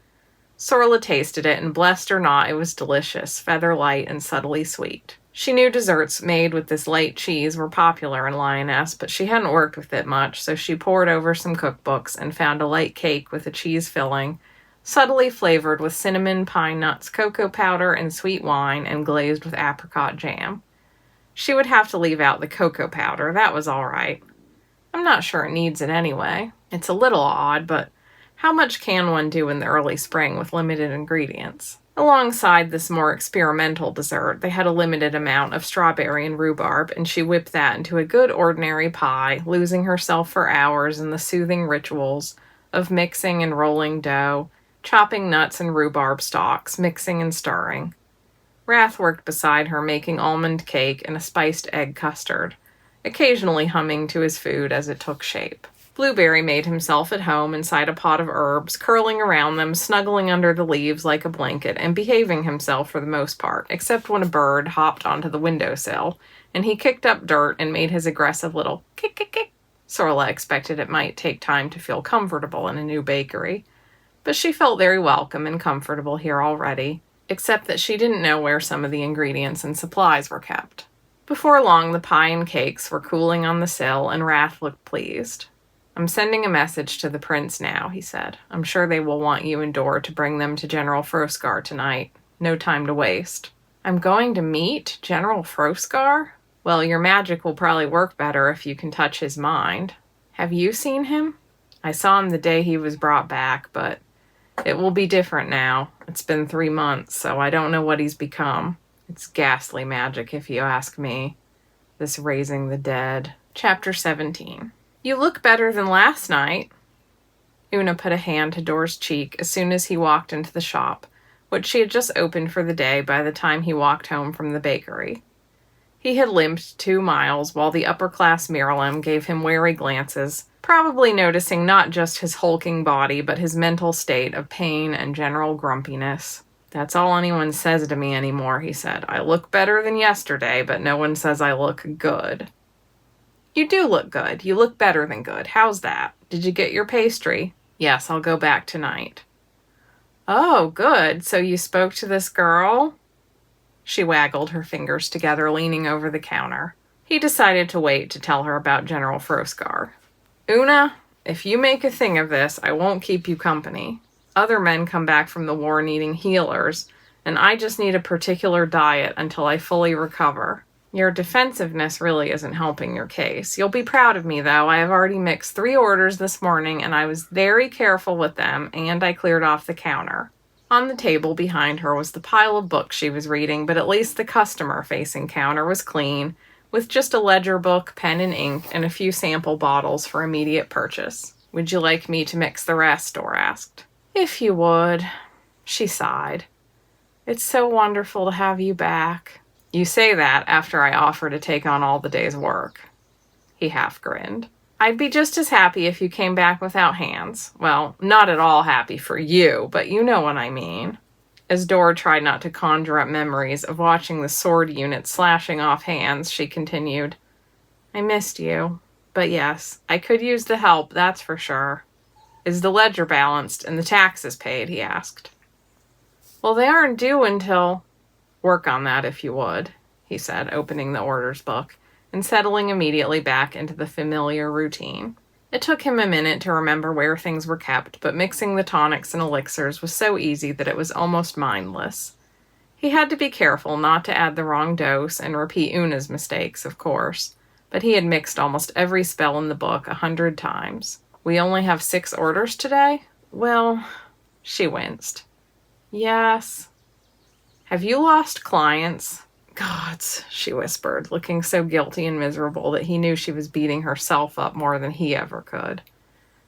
Sorla tasted it, and blessed or not, it was delicious, feather-light and subtly sweet. She knew desserts made with this light cheese were popular in Lioness, but she hadn't worked with it much, so she pored over some cookbooks and found a light cake with a cheese filling, subtly flavored with cinnamon, pine nuts, cocoa powder, and sweet wine, and glazed with apricot jam. She would have to leave out the cocoa powder. That was all right. I'm not sure it needs it anyway. It's a little odd, but how much can one do in the early spring with limited ingredients? Alongside this more experimental dessert, they had a limited amount of strawberry and rhubarb, and she whipped that into a good ordinary pie, losing herself for hours in the soothing rituals of mixing and rolling dough, chopping nuts and rhubarb stalks, mixing and stirring. Wrath worked beside her, making almond cake and a spiced egg custard, occasionally humming to his food as it took shape. Blueberry made himself at home inside a pot of herbs, curling around them, snuggling under the leaves like a blanket, and behaving himself for the most part, except when a bird hopped onto the windowsill, and he kicked up dirt and made his aggressive little kick. Sorla expected it might take time to feel comfortable in a new bakery, but she felt very welcome and comfortable here already, except that she didn't know where some of the ingredients and supplies were kept. Before long, the pie and cakes were cooling on the sill, and Wrath looked pleased. I'm sending a message to the prince now, he said. I'm sure they will want you and Dor to bring them to General Froskar tonight. No time to waste. I'm going to meet General Froskar? Well, your magic will probably work better if you can touch his mind. Have you seen him? I saw him the day he was brought back, but it will be different now. It's been 3 months, so I don't know what he's become. It's ghastly magic, if you ask me. This raising the dead. Chapter 17. You look better than last night. Una put a hand to Dor's cheek as soon as he walked into the shop, which she had just opened for the day by the time he walked home from the bakery. He had limped 2 miles while the upper-class Miralem gave him wary glances, probably noticing not just his hulking body but his mental state of pain and general grumpiness. That's all anyone says to me anymore, he said. I look better than yesterday, but no one says I look good. You do look good. You look better than good. How's that? Did you get your pastry? Yes, I'll go back tonight. Oh, good. So you spoke to this girl? She waggled her fingers together, leaning over the counter. He decided to wait to tell her about General Froskar. Una, if you make a thing of this, I won't keep you company. Other men come back from the war needing healers, and I just need a particular diet until I fully recover. Your defensiveness really isn't helping your case. You'll be proud of me, though. I have already mixed 3 orders this morning, and I was very careful with them, and I cleared off the counter. On the table behind her was the pile of books she was reading, but at least the customer-facing counter was clean, with just a ledger book, pen and ink, and a few sample bottles for immediate purchase. Would you like me to mix the rest? Dor asked. If you would. She sighed. It's so wonderful to have you back. You say that after I offer to take on all the day's work. He half grinned. I'd be just as happy if you came back without hands. Well, not at all happy for you, but you know what I mean. As Dor tried not to conjure up memories of watching the sword unit slashing off hands, she continued, I missed you. But yes, I could use the help, that's for sure. Is the ledger balanced and the taxes paid? He asked. Well, they aren't due until... Work on that if you would, he said, opening the orders book and settling immediately back into the familiar routine. It took him a minute to remember where things were kept, but mixing the tonics and elixirs was so easy that it was almost mindless. He had to be careful not to add the wrong dose and repeat Una's mistakes, of course, but he had mixed almost every spell in the book 100 times. We only have 6 orders today? Well, she winced. Yes. Have you lost clients? Gods, she whispered, looking so guilty and miserable that he knew she was beating herself up more than he ever could.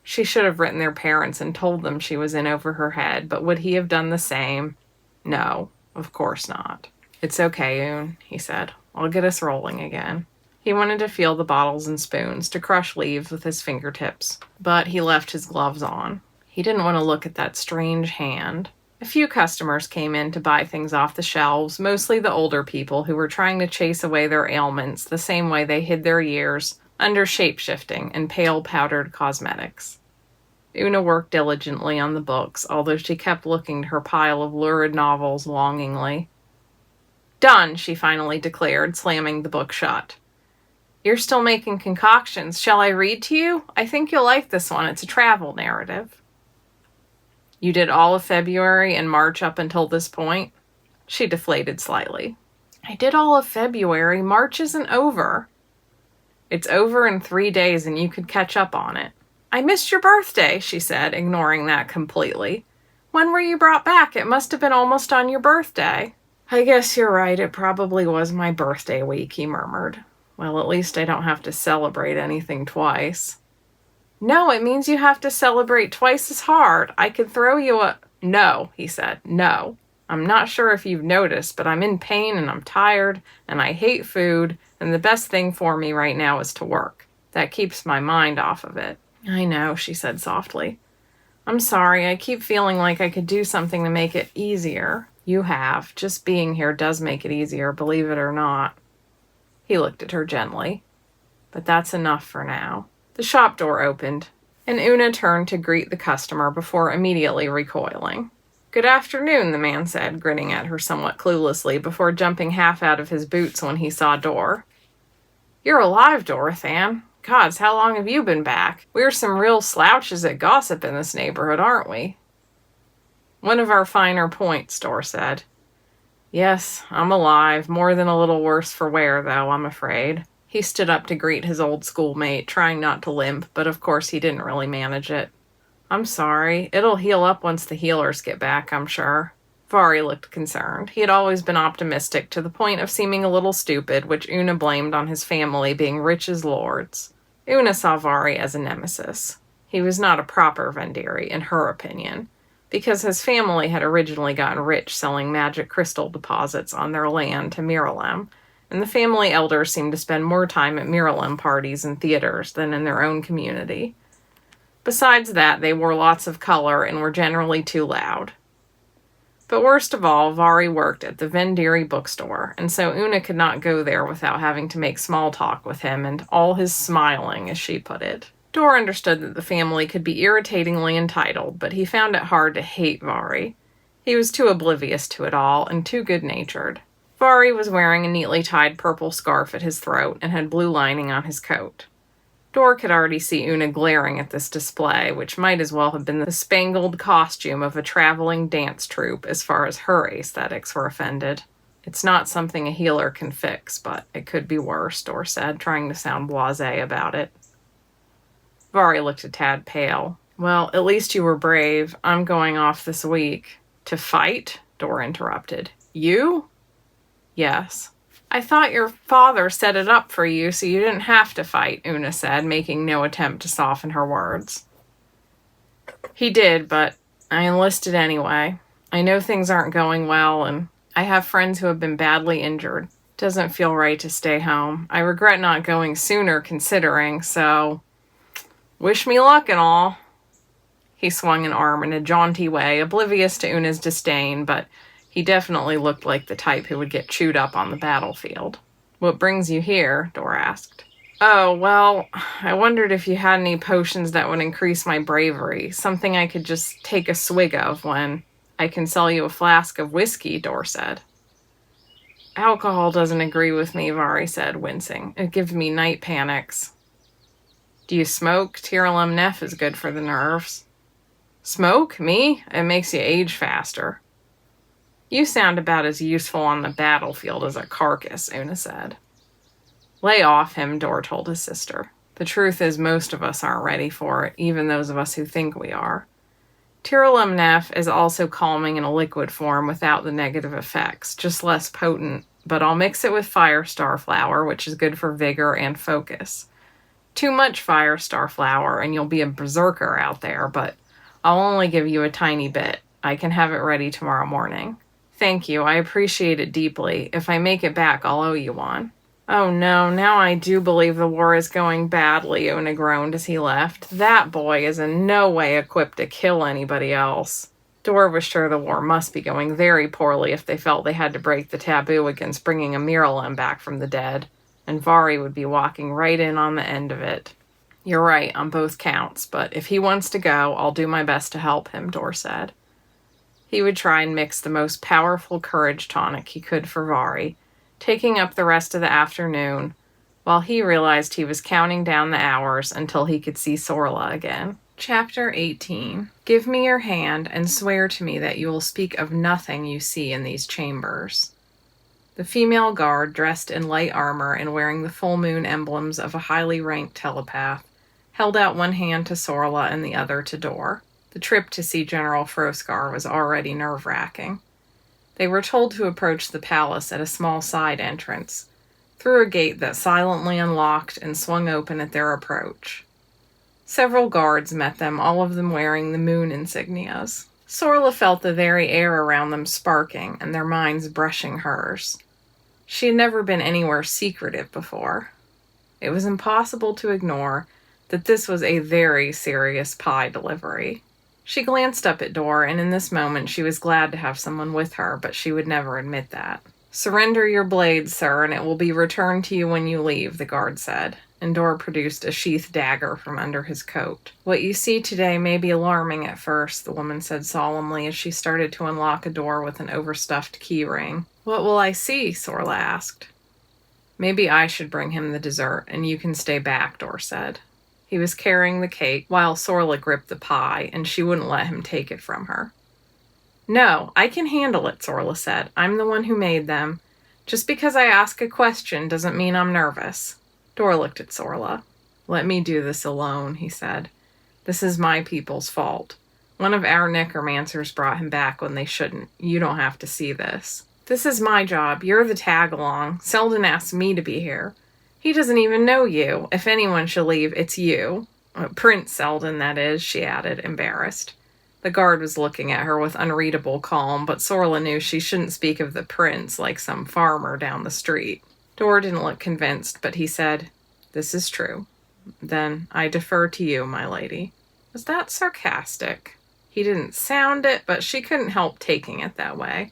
She should have written their parents and told them she was in over her head, but would he have done the same? No, of course not. It's okay, Oon, he said. I'll get us rolling again. He wanted to feel the bottles and spoons, to crush leaves with his fingertips, but he left his gloves on. He didn't want to look at that strange hand. A few customers came in to buy things off the shelves, mostly the older people who were trying to chase away their ailments the same way they hid their years under shape-shifting and pale powdered cosmetics. Una worked diligently on the books, although she kept looking to her pile of lurid novels longingly. Done, she finally declared, slamming the book shut. You're still making concoctions. Shall I read to you? I think you'll like this one. It's a travel narrative. You did all of February and March up until this point? She deflated slightly. I did all of February. March isn't over. It's over in 3 days and you could catch up on it. I missed your birthday, she said, ignoring that completely. When were you brought back? It must have been almost on your birthday. I guess you're right. It probably was my birthday week, he murmured. Well, at least I don't have to celebrate anything twice. No, it means you have to celebrate twice as hard. I could throw you a... No, he said, no. I'm not sure if you've noticed, but I'm in pain and I'm tired and I hate food and the best thing for me right now is to work. That keeps my mind off of it. I know, she said softly. I'm sorry, I keep feeling like I could do something to make it easier. You have. Just being here does make it easier, believe it or not. He looked at her gently. But that's enough for now. The shop door opened, and Una turned to greet the customer before immediately recoiling. Good afternoon, the man said, grinning at her somewhat cluelessly before jumping half out of his boots when he saw Dor. You're alive, Dorothan. Gods, how long have you been back? We're some real slouches at gossip in this neighborhood, aren't we? One of our finer points, Dor said. Yes, I'm alive, more than a little worse for wear, though, I'm afraid. He stood up to greet his old schoolmate, trying not to limp, but of course he didn't really manage it. I'm sorry. It'll heal up once the healers get back, I'm sure. Vari looked concerned. He had always been optimistic to the point of seeming a little stupid, which Una blamed on his family being rich as lords. Una saw Vari as a nemesis. He was not a proper Vendiri, in her opinion, because his family had originally gotten rich selling magic crystal deposits on their land to Miralem, and the family elders seemed to spend more time at Miralem parties and theaters than in their own community. Besides that, they wore lots of color and were generally too loud. But worst of all, Vari worked at the Vendiri bookstore, and so Una could not go there without having to make small talk with him and all his smiling, as she put it. Dor understood that the family could be irritatingly entitled, but he found it hard to hate Vari. He was too oblivious to it all and too good-natured. Vari was wearing a neatly tied purple scarf at his throat and had blue lining on his coat. Dor could already see Una glaring at this display, which might as well have been the spangled costume of a traveling dance troupe as far as her aesthetics were offended. It's not something a healer can fix, but it could be worse, Dor said, trying to sound blasé about it. Vari looked a tad pale. Well, at least you were brave. I'm going off this week. To fight? Dor interrupted. You? Yes. I thought your father set it up for you so you didn't have to fight, Una said, making no attempt to soften her words. He did, but I enlisted anyway. I know things aren't going well, and I have friends who have been badly injured. Doesn't feel right to stay home. I regret not going sooner considering, so wish me luck and all. He swung an arm in a jaunty way, oblivious to Una's disdain, but he definitely looked like the type who would get chewed up on the battlefield. What brings you here? Dor asked. Oh, well, I wondered if you had any potions that would increase my bravery, something I could just take a swig of when I can sell you a flask of whiskey, Dor said. Alcohol doesn't agree with me, Vari said, wincing. It gives me night panics. Do you smoke? Tiralum Nef is good for the nerves. Smoke? Me? It makes you age faster. You sound about as useful on the battlefield as a carcass, Una said. Lay off him, Dor told his sister. The truth is most of us aren't ready for it, even those of us who think we are. Tiralum Nef is also calming in a liquid form without the negative effects, just less potent, but I'll mix it with Fire Star Flower, which is good for vigor and focus. Too much Fire Star Flower and you'll be a berserker out there, but I'll only give you a tiny bit. I can have it ready tomorrow morning. Thank you, I appreciate it deeply. If I make it back, I'll owe you one. Oh no, now I do believe the war is going badly, Una groaned as he left. That boy is in no way equipped to kill anybody else. Dor was sure the war must be going very poorly if they felt they had to break the taboo against bringing a Miralem back from the dead, and Vari would be walking right in on the end of it. You're right on both counts, but if he wants to go, I'll do my best to help him, Dor said. He would try and mix the most powerful courage tonic he could for Vari, taking up the rest of the afternoon, while he realized he was counting down the hours until he could see Sorla again. Chapter 18. Give me your hand and swear to me that you will speak of nothing you see in these chambers. The female guard, dressed in light armor and wearing the full moon emblems of a highly ranked telepath, held out one hand to Sorla and the other to Dor. The trip to see General Froskar was already nerve-wracking. They were told to approach the palace at a small side entrance, through a gate that silently unlocked and swung open at their approach. Several guards met them, all of them wearing the moon insignias. Sorla felt the very air around them sparking and their minds brushing hers. She had never been anywhere secretive before. It was impossible to ignore that this was a very serious pie delivery. She glanced up at Dor, and in this moment she was glad to have someone with her, but she would never admit that. Surrender your blade, sir, and it will be returned to you when you leave, the guard said, and Dor produced a sheathed dagger from under his coat. What you see today may be alarming at first, the woman said solemnly as she started to unlock a door with an overstuffed key ring. What will I see? Sorla asked. Maybe I should bring him the dessert, and you can stay back, Dor said. He was carrying the cake while Sorla gripped the pie, and she wouldn't let him take it from her. No, I can handle it, Sorla said. I'm the one who made them. Just because I ask a question doesn't mean I'm nervous. Dor looked at Sorla. Let me do this alone, he said. This is my people's fault. One of our necromancers brought him back when they shouldn't. You don't have to see this. This is my job. You're the tag-along. Seldon asked me to be here. He doesn't even know you. If anyone should leave, it's you. Prince Seldon, that is, she added, embarrassed. The guard was looking at her with unreadable calm, but Sorla knew she shouldn't speak of the prince like some farmer down the street. Dor didn't look convinced, but he said, This is true. Then I defer to you, my lady. Was that sarcastic? He didn't sound it, but she couldn't help taking it that way.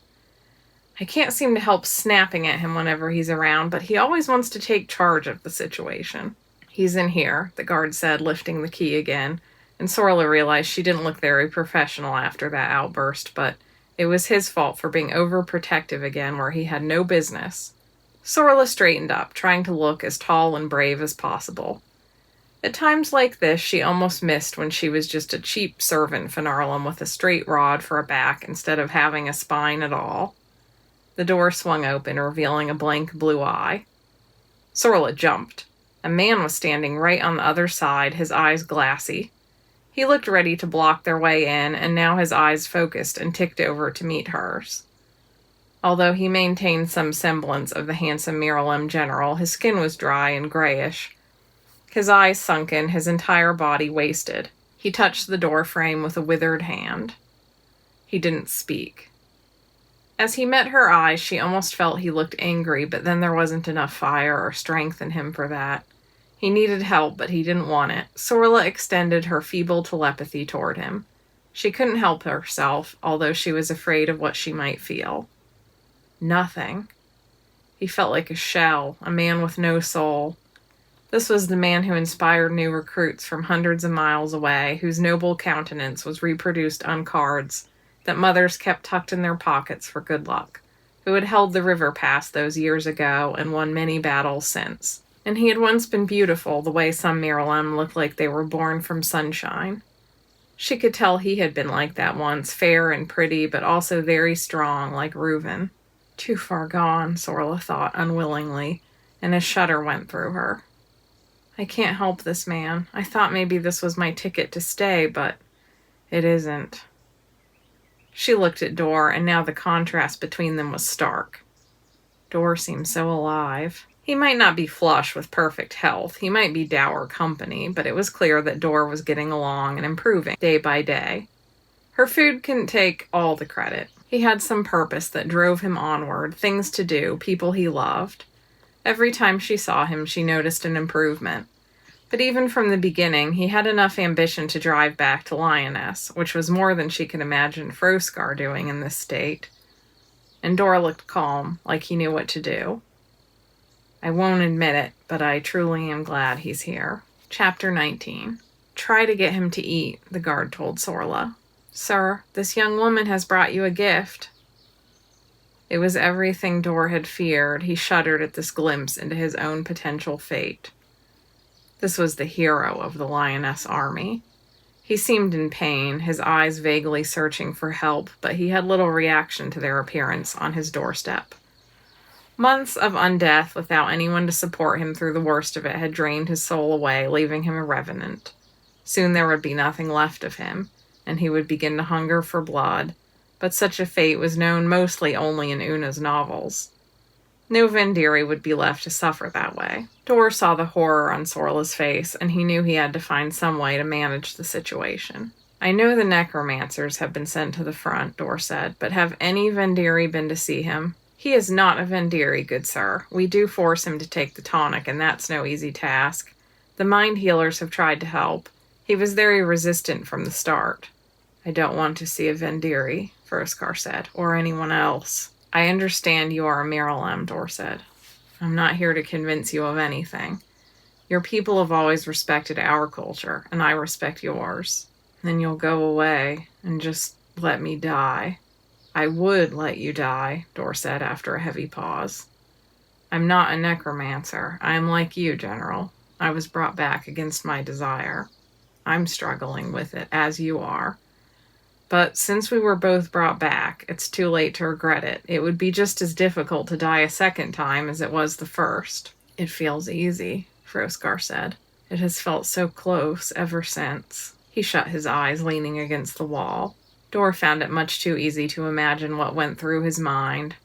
I can't seem to help snapping at him whenever he's around, but he always wants to take charge of the situation. He's in here, the guard said, lifting the key again, and Sorla realized she didn't look very professional after that outburst, but it was his fault for being overprotective again where he had no business. Sorla straightened up, trying to look as tall and brave as possible. At times like this, she almost missed when she was just a cheap servant Finarlem with a straight rod for a back instead of having a spine at all. The door swung open, revealing a blank blue eye. Sorla jumped. A man was standing right on the other side, his eyes glassy. He looked ready to block their way in, and now his eyes focused and ticked over to meet hers. Although he maintained some semblance of the handsome Miralem general, his skin was dry and grayish. His eyes sunken, his entire body wasted. He touched the door frame with a withered hand. He didn't speak. As he met her eyes, she almost felt he looked angry, but then there wasn't enough fire or strength in him for that. He needed help, but he didn't want it. Sorla extended her feeble telepathy toward him. She couldn't help herself, although she was afraid of what she might feel. Nothing. He felt like a shell, a man with no soul. This was the man who inspired new recruits from hundreds of miles away, whose noble countenance was reproduced on cards that mothers kept tucked in their pockets for good luck, who had held the river pass those years ago and won many battles since. And he had once been beautiful, the way some Miralem looked like they were born from sunshine. She could tell he had been like that once, fair and pretty, but also very strong, like Reuven. Too far gone, Sorla thought unwillingly, and a shudder went through her. I can't help this man. I thought maybe this was my ticket to stay, but it isn't. She looked at Dor, and now the contrast between them was stark. Dor seemed so alive. He might not be flush with perfect health. He might be dour company, but it was clear that Dor was getting along and improving day by day. Her food couldn't take all the credit. He had some purpose that drove him onward, things to do, people he loved. Every time she saw him, she noticed an improvement. But even from the beginning, he had enough ambition to drive back to Lioness, which was more than she could imagine Froskar doing in this state. And Dor looked calm, like he knew what to do. I won't admit it, but I truly am glad he's here. Chapter 19. Try to get him to eat, the guard told Sorla. Sir, this young woman has brought you a gift. It was everything Dor had feared. He shuddered at this glimpse into his own potential fate. This was the hero of the Lioness army. He seemed in pain, his eyes vaguely searching for help, but he had little reaction to their appearance on his doorstep. Months of undeath without anyone to support him through the worst of it had drained his soul away, leaving him a revenant. Soon there would be nothing left of him, and he would begin to hunger for blood, but such a fate was known mostly only in Una's novels. No Vendiri would be left to suffer that way. Dor saw the horror on Sorla's face, and he knew he had to find some way to manage the situation. I know the necromancers have been sent to the front, Dor said, but have any Vendiri been to see him? He is not a Vendiri, good sir. We do force him to take the tonic, and that's no easy task. The mind healers have tried to help. He was very resistant from the start. I don't want to see a Vendiri, Froskar said, or anyone else. I understand you are a Miralem, Dor said. I'm not here to convince you of anything. Your people have always respected our culture, and I respect yours. Then you'll go away and just let me die. I would let you die, Dor said after a heavy pause. I'm not a necromancer. I am like you, General. I was brought back against my desire. I'm struggling with it, as you are. But since we were both brought back, it's too late to regret it. It would be just as difficult to die a second time as it was the first. It feels easy, Froskar said. It has felt so close ever since. He shut his eyes, leaning against the wall. Dor found it much too easy to imagine what went through his mind.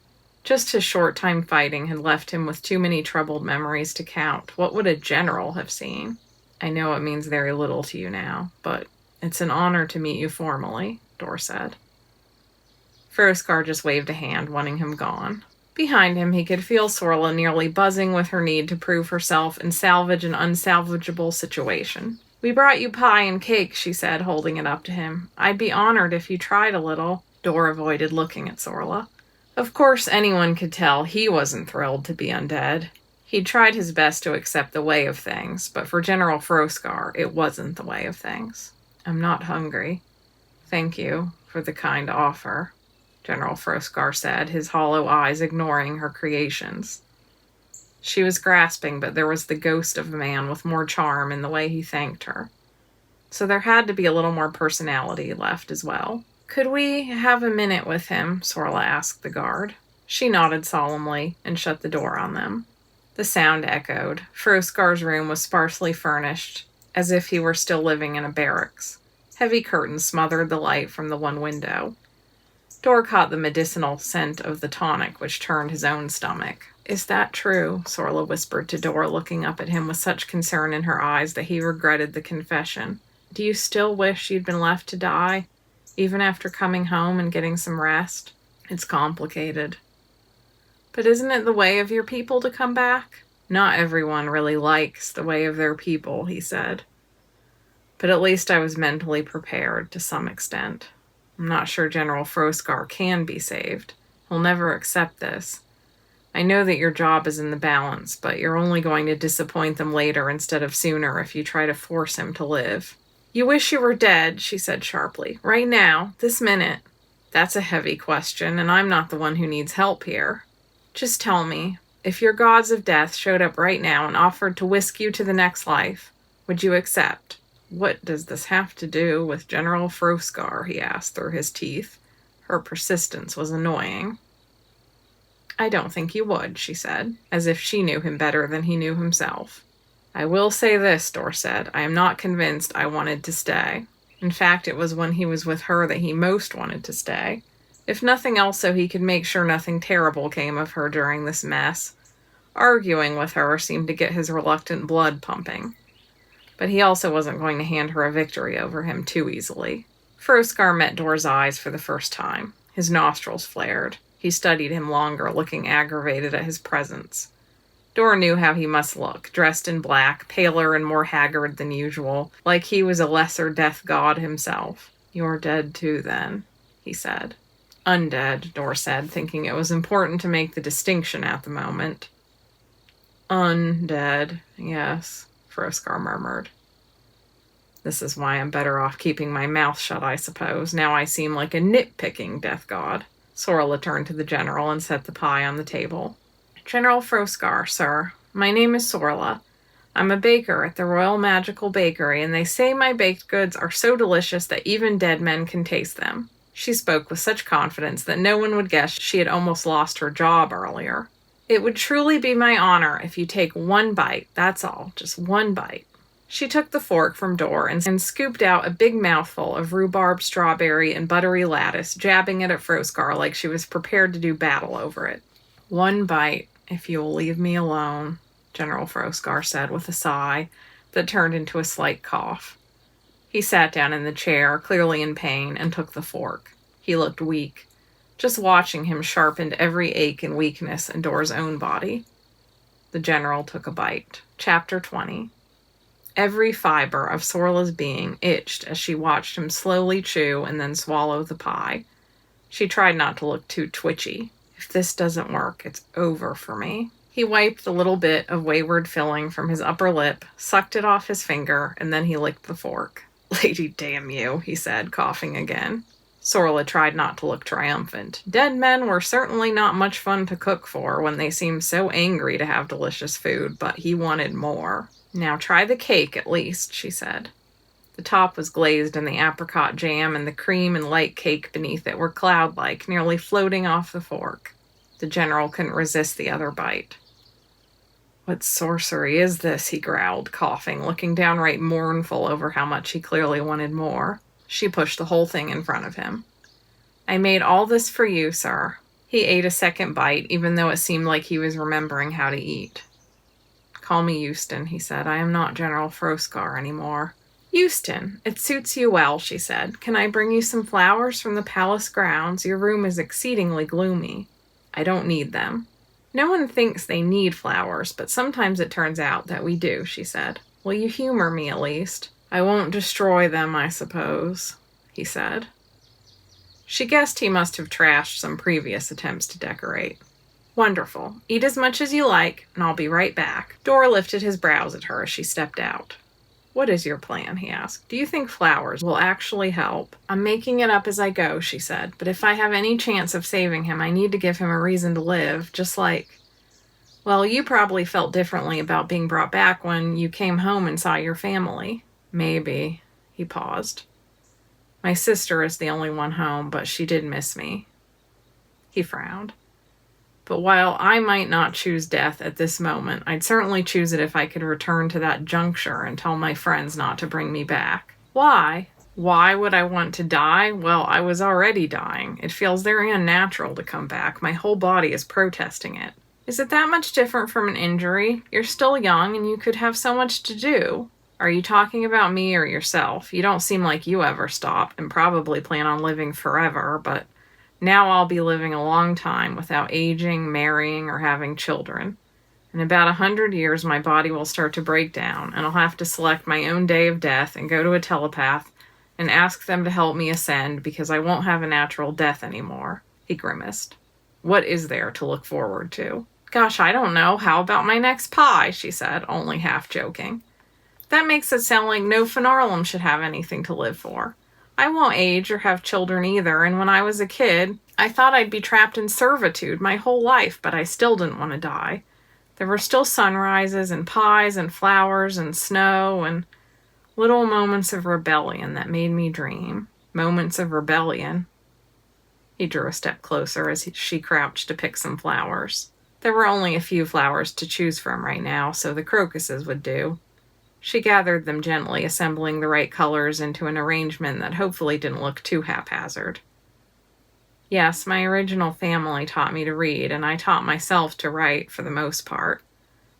Just his short time fighting had left him with too many troubled memories to count. What would a general have seen? I know it means very little to you now, but it's an honor to meet you formally, Dor said. Froskar just waved a hand, wanting him gone. Behind him, he could feel Sorla nearly buzzing with her need to prove herself and salvage an unsalvageable situation. We brought you pie and cake, she said, holding it up to him. I'd be honored if you tried a little. Dor avoided looking at Sorla. Of course, anyone could tell he wasn't thrilled to be undead. He'd tried his best to accept the way of things, but for General Froskar, it wasn't the way of things. I'm not hungry. Thank you for the kind offer, General Froskar said, his hollow eyes ignoring her creations. She was grasping, but there was the ghost of a man with more charm in the way he thanked her. So there had to be a little more personality left as well. Could we have a minute with him? Sorla asked the guard. She nodded solemnly and shut the door on them. The sound echoed. Froskar's room was sparsely furnished, as if he were still living in a barracks. Heavy curtains smothered the light from the one window. Dor caught the medicinal scent of the tonic, which turned his own stomach. Is that true? Sorla whispered to Dor, looking up at him with such concern in her eyes that he regretted the confession. Do you still wish you'd been left to die, even after coming home and getting some rest? It's complicated. But isn't it the way of your people to come back? Not everyone really likes the way of their people, he said. But at least I was mentally prepared to some extent. I'm not sure General Froskar can be saved. He'll never accept this. I know that your job is in the balance, but you're only going to disappoint them later instead of sooner if you try to force him to live. You wish you were dead, she said sharply. Right now, this minute. That's a heavy question, and I'm not the one who needs help here. Just tell me, if your gods of death showed up right now and offered to whisk you to the next life, would you accept? What does this have to do with General Froskar? He asked through his teeth. Her persistence was annoying. I don't think you would, she said, as if she knew him better than he knew himself. I will say this, Dor said. I am not convinced I wanted to stay. In fact, it was when he was with her that he most wanted to stay. If nothing else, so he could make sure nothing terrible came of her during this mess. Arguing with her seemed to get his reluctant blood pumping. But he also wasn't going to hand her a victory over him too easily. Froskar met Dor's eyes for the first time. His nostrils flared. He studied him longer, looking aggravated at his presence. Dor knew how he must look, dressed in black, paler and more haggard than usual, like he was a lesser death god himself. You're dead too, then, he said. Undead, Dor said, thinking it was important to make the distinction at the moment. Undead, yes, Froskar murmured. This is why I'm better off keeping my mouth shut, I suppose. Now I seem like a nitpicking death god. Sorla turned to the general and set the pie on the table. General Froskar, sir. My name is Sorla. I'm a baker at the Royal Magical Bakery, and they say my baked goods are so delicious that even dead men can taste them. She spoke with such confidence that no one would guess she had almost lost her job earlier. It would truly be my honor if you take one bite, that's all, just one bite. She took the fork from Dor and scooped out a big mouthful of rhubarb, strawberry, and buttery lattice, jabbing it at Froskar like she was prepared to do battle over it. One bite, if you will leave me alone, General Froskar said with a sigh that turned into a slight cough. He sat down in the chair, clearly in pain, and took the fork. He looked weak. Just watching him sharpened every ache and weakness in Dor's own body. The general took a bite. Chapter 20. Every fiber of Sorla's being itched as she watched him slowly chew and then swallow the pie. She tried not to look too twitchy. If this doesn't work, it's over for me. He wiped the little bit of wayward filling from his upper lip, sucked it off his finger, and then he licked the fork. Lady damn you, he said, coughing again. Sorla tried not to look triumphant. Dead men were certainly not much fun to cook for when they seemed so angry to have delicious food, but he wanted more. Now try the cake at least, she said. The top was glazed in the apricot jam, and the cream and light cake beneath it were cloud-like, nearly floating off the fork. The general couldn't resist the other bite. "What sorcery is this?" he growled, coughing, looking downright mournful over how much he clearly wanted more. She pushed the whole thing in front of him. "I made all this for you, sir." He ate a second bite, even though it seemed like he was remembering how to eat. "Call me Euston," he said. "I am not General Froscar anymore." "Euston, it suits you well," she said. "Can I bring you some flowers from the palace grounds? Your room is exceedingly gloomy." "I don't need them." "No one thinks they need flowers, but sometimes it turns out that we do," she said. "Will you humor me at least?" "I won't destroy them, I suppose," he said. She guessed he must have trashed some previous attempts to decorate. "Wonderful. Eat as much as you like, and I'll be right back." Dora lifted his brows at her as she stepped out. "What is your plan?" he asked. "Do you think flowers will actually help?" "I'm making it up as I go," she said. "But if I have any chance of saving him, I need to give him a reason to live, just like... Well, you probably felt differently about being brought back when you came home and saw your family." "Maybe." He paused. "My sister is the only one home, but she did miss me." He frowned. "But while I might not choose death at this moment, I'd certainly choose it if I could return to that juncture and tell my friends not to bring me back." "Why?" "Why would I want to die? Well, I was already dying. It feels very unnatural to come back. My whole body is protesting it." "Is it that much different from an injury? You're still young and you could have so much to do." "Are you talking about me or yourself? You don't seem like you ever stop and probably plan on living forever, but now I'll be living a long time without aging, marrying, or having children. In about 100 years, my body will start to break down, and I'll have to select my own day of death and go to a telepath and ask them to help me ascend because I won't have a natural death anymore." He grimaced. "What is there to look forward to?" "Gosh, I don't know. How about my next pie?" she said, only half joking. "That makes it sound like no Finarlum should have anything to live for. I won't age or have children either, and when I was a kid, I thought I'd be trapped in servitude my whole life, but I still didn't want to die. There were still sunrises and pies and flowers and snow and little moments of rebellion that made me dream. Moments of rebellion." He drew a step closer as she crouched to pick some flowers. There were only a few flowers to choose from right now, so the crocuses would do. She gathered them gently, assembling the right colors into an arrangement that hopefully didn't look too haphazard. "Yes, my original family taught me to read, and I taught myself to write for the most part.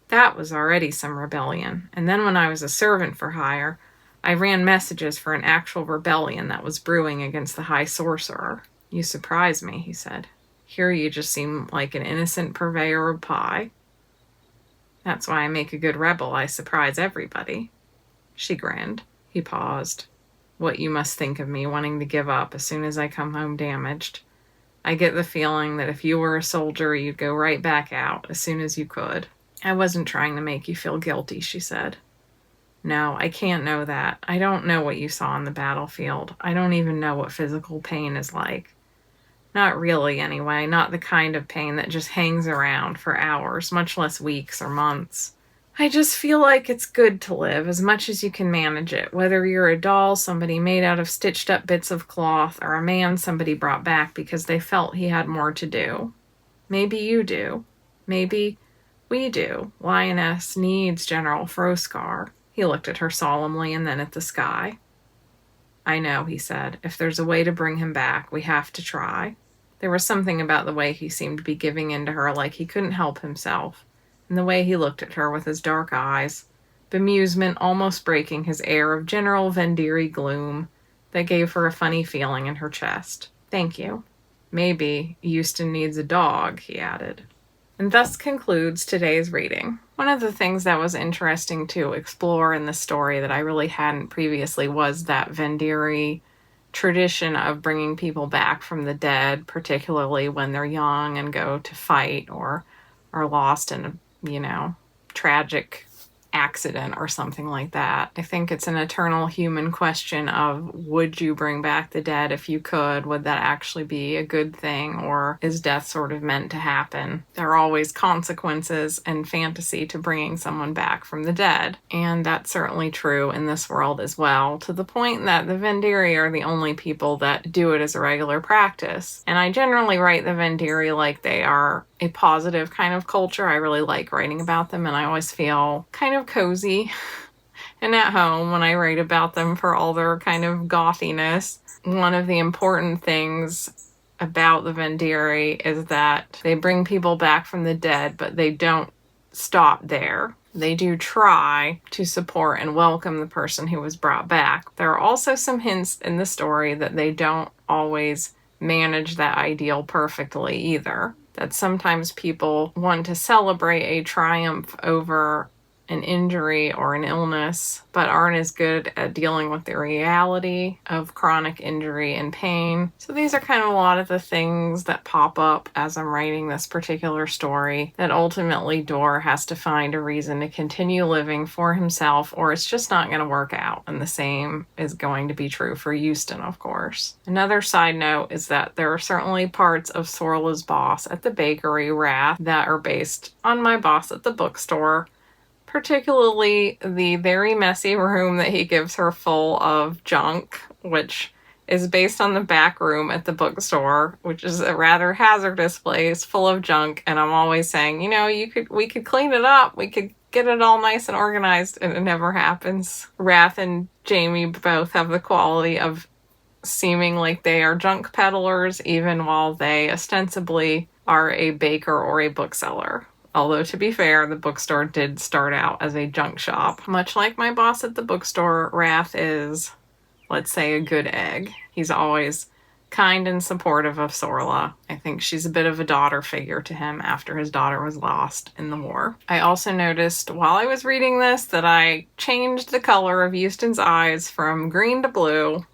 That was already some rebellion. And then when I was a servant for hire, I ran messages for an actual rebellion that was brewing against the High Sorcerer." "You surprise me," he said. "Here you just seem like an innocent purveyor of pie." "That's why I make a good rebel. I surprise everybody." She grinned. He paused. "What you must think of me wanting to give up as soon as I come home damaged. I get the feeling that if you were a soldier, you'd go right back out as soon as you could." "I wasn't trying to make you feel guilty," she said. "No, I can't know that. I don't know what you saw on the battlefield. I don't even know what physical pain is like. Not really, anyway. Not the kind of pain that just hangs around for hours, much less weeks or months. I just feel like it's good to live as much as you can manage it, whether you're a doll somebody made out of stitched up bits of cloth or a man somebody brought back because they felt he had more to do. Maybe you do. Maybe we do. Lioness needs General Froscar." He looked at her solemnly and then at the sky. "I know," he said. "If there's a way to bring him back, we have to try." There was something about the way he seemed to be giving in to her like he couldn't help himself, and the way he looked at her with his dark eyes, bemusement almost breaking his air of general Vendiri gloom, that gave her a funny feeling in her chest. "Thank you. Maybe Euston needs a dog," he added. And thus concludes today's reading. One of the things that was interesting to explore in the story that I really hadn't previously was that Vendiri tradition of bringing people back from the dead, particularly when they're young and go to fight or are lost in a, tragic accident or something like that. I think it's an eternal human question of, would you bring back the dead if you could? Would that actually be a good thing, or is death sort of meant to happen? There are always consequences and fantasy to bringing someone back from the dead, and that's certainly true in this world as well, to the point that the Vendiri are the only people that do it as a regular practice. And I generally write the Vendiri like they are a positive kind of culture. I really like writing about them, and I always feel kind of cozy and at home when I write about them for all their kind of gothiness. One of the important things about the Vendiri is that they bring people back from the dead, but they don't stop there. They do try to support and welcome the person who was brought back. There are also some hints in the story that they don't always manage that ideal perfectly either. That sometimes people want to celebrate a triumph over an injury or an illness, but aren't as good at dealing with the reality of chronic injury and pain. So these are kind of a lot of the things that pop up as I'm writing this particular story, that ultimately Dor has to find a reason to continue living for himself, or it's just not going to work out. And the same is going to be true for Euston, of course. Another side note is that there are certainly parts of Sorla's boss at the bakery, Wrath, that are based on my boss at the bookstore, particularly the very messy room that he gives her full of junk, which is based on the back room at the bookstore, which is a rather hazardous place full of junk. And I'm always saying, we could clean it up. We could get it all nice and organized, and it never happens. Wrath and Jamie both have the quality of seeming like they are junk peddlers, even while they ostensibly are a baker or a bookseller. Although, to be fair, the bookstore did start out as a junk shop. Much like my boss at the bookstore, Wrath is, let's say, a good egg. He's always kind and supportive of Sorla. I think she's a bit of a daughter figure to him after his daughter was lost in the war. I also noticed while I was reading this that I changed the color of Euston's eyes from green to blue.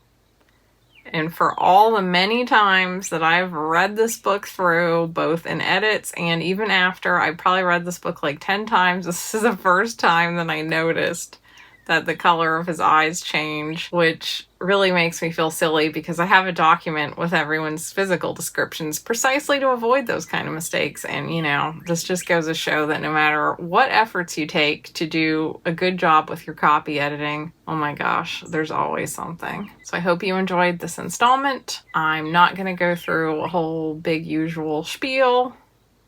And for all the many times that I've read this book through, both in edits and even after, I probably read this book like 10 times. This is the first time that I noticed that the color of his eyes change, which really makes me feel silly because I have a document with everyone's physical descriptions precisely to avoid those kind of mistakes. And, this just goes to show that no matter what efforts you take to do a good job with your copy editing, oh my gosh, there's always something. So I hope you enjoyed this installment. I'm not going to go through a whole big usual spiel,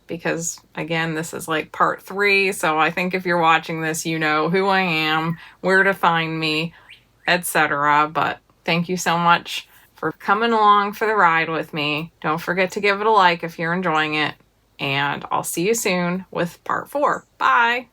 because again, this is like part 3. So I think if you're watching this, you know who I am, where to find me, etc. But thank you so much for coming along for the ride with me. Don't forget to give it a like if you're enjoying it. And I'll see you soon with part 4. Bye.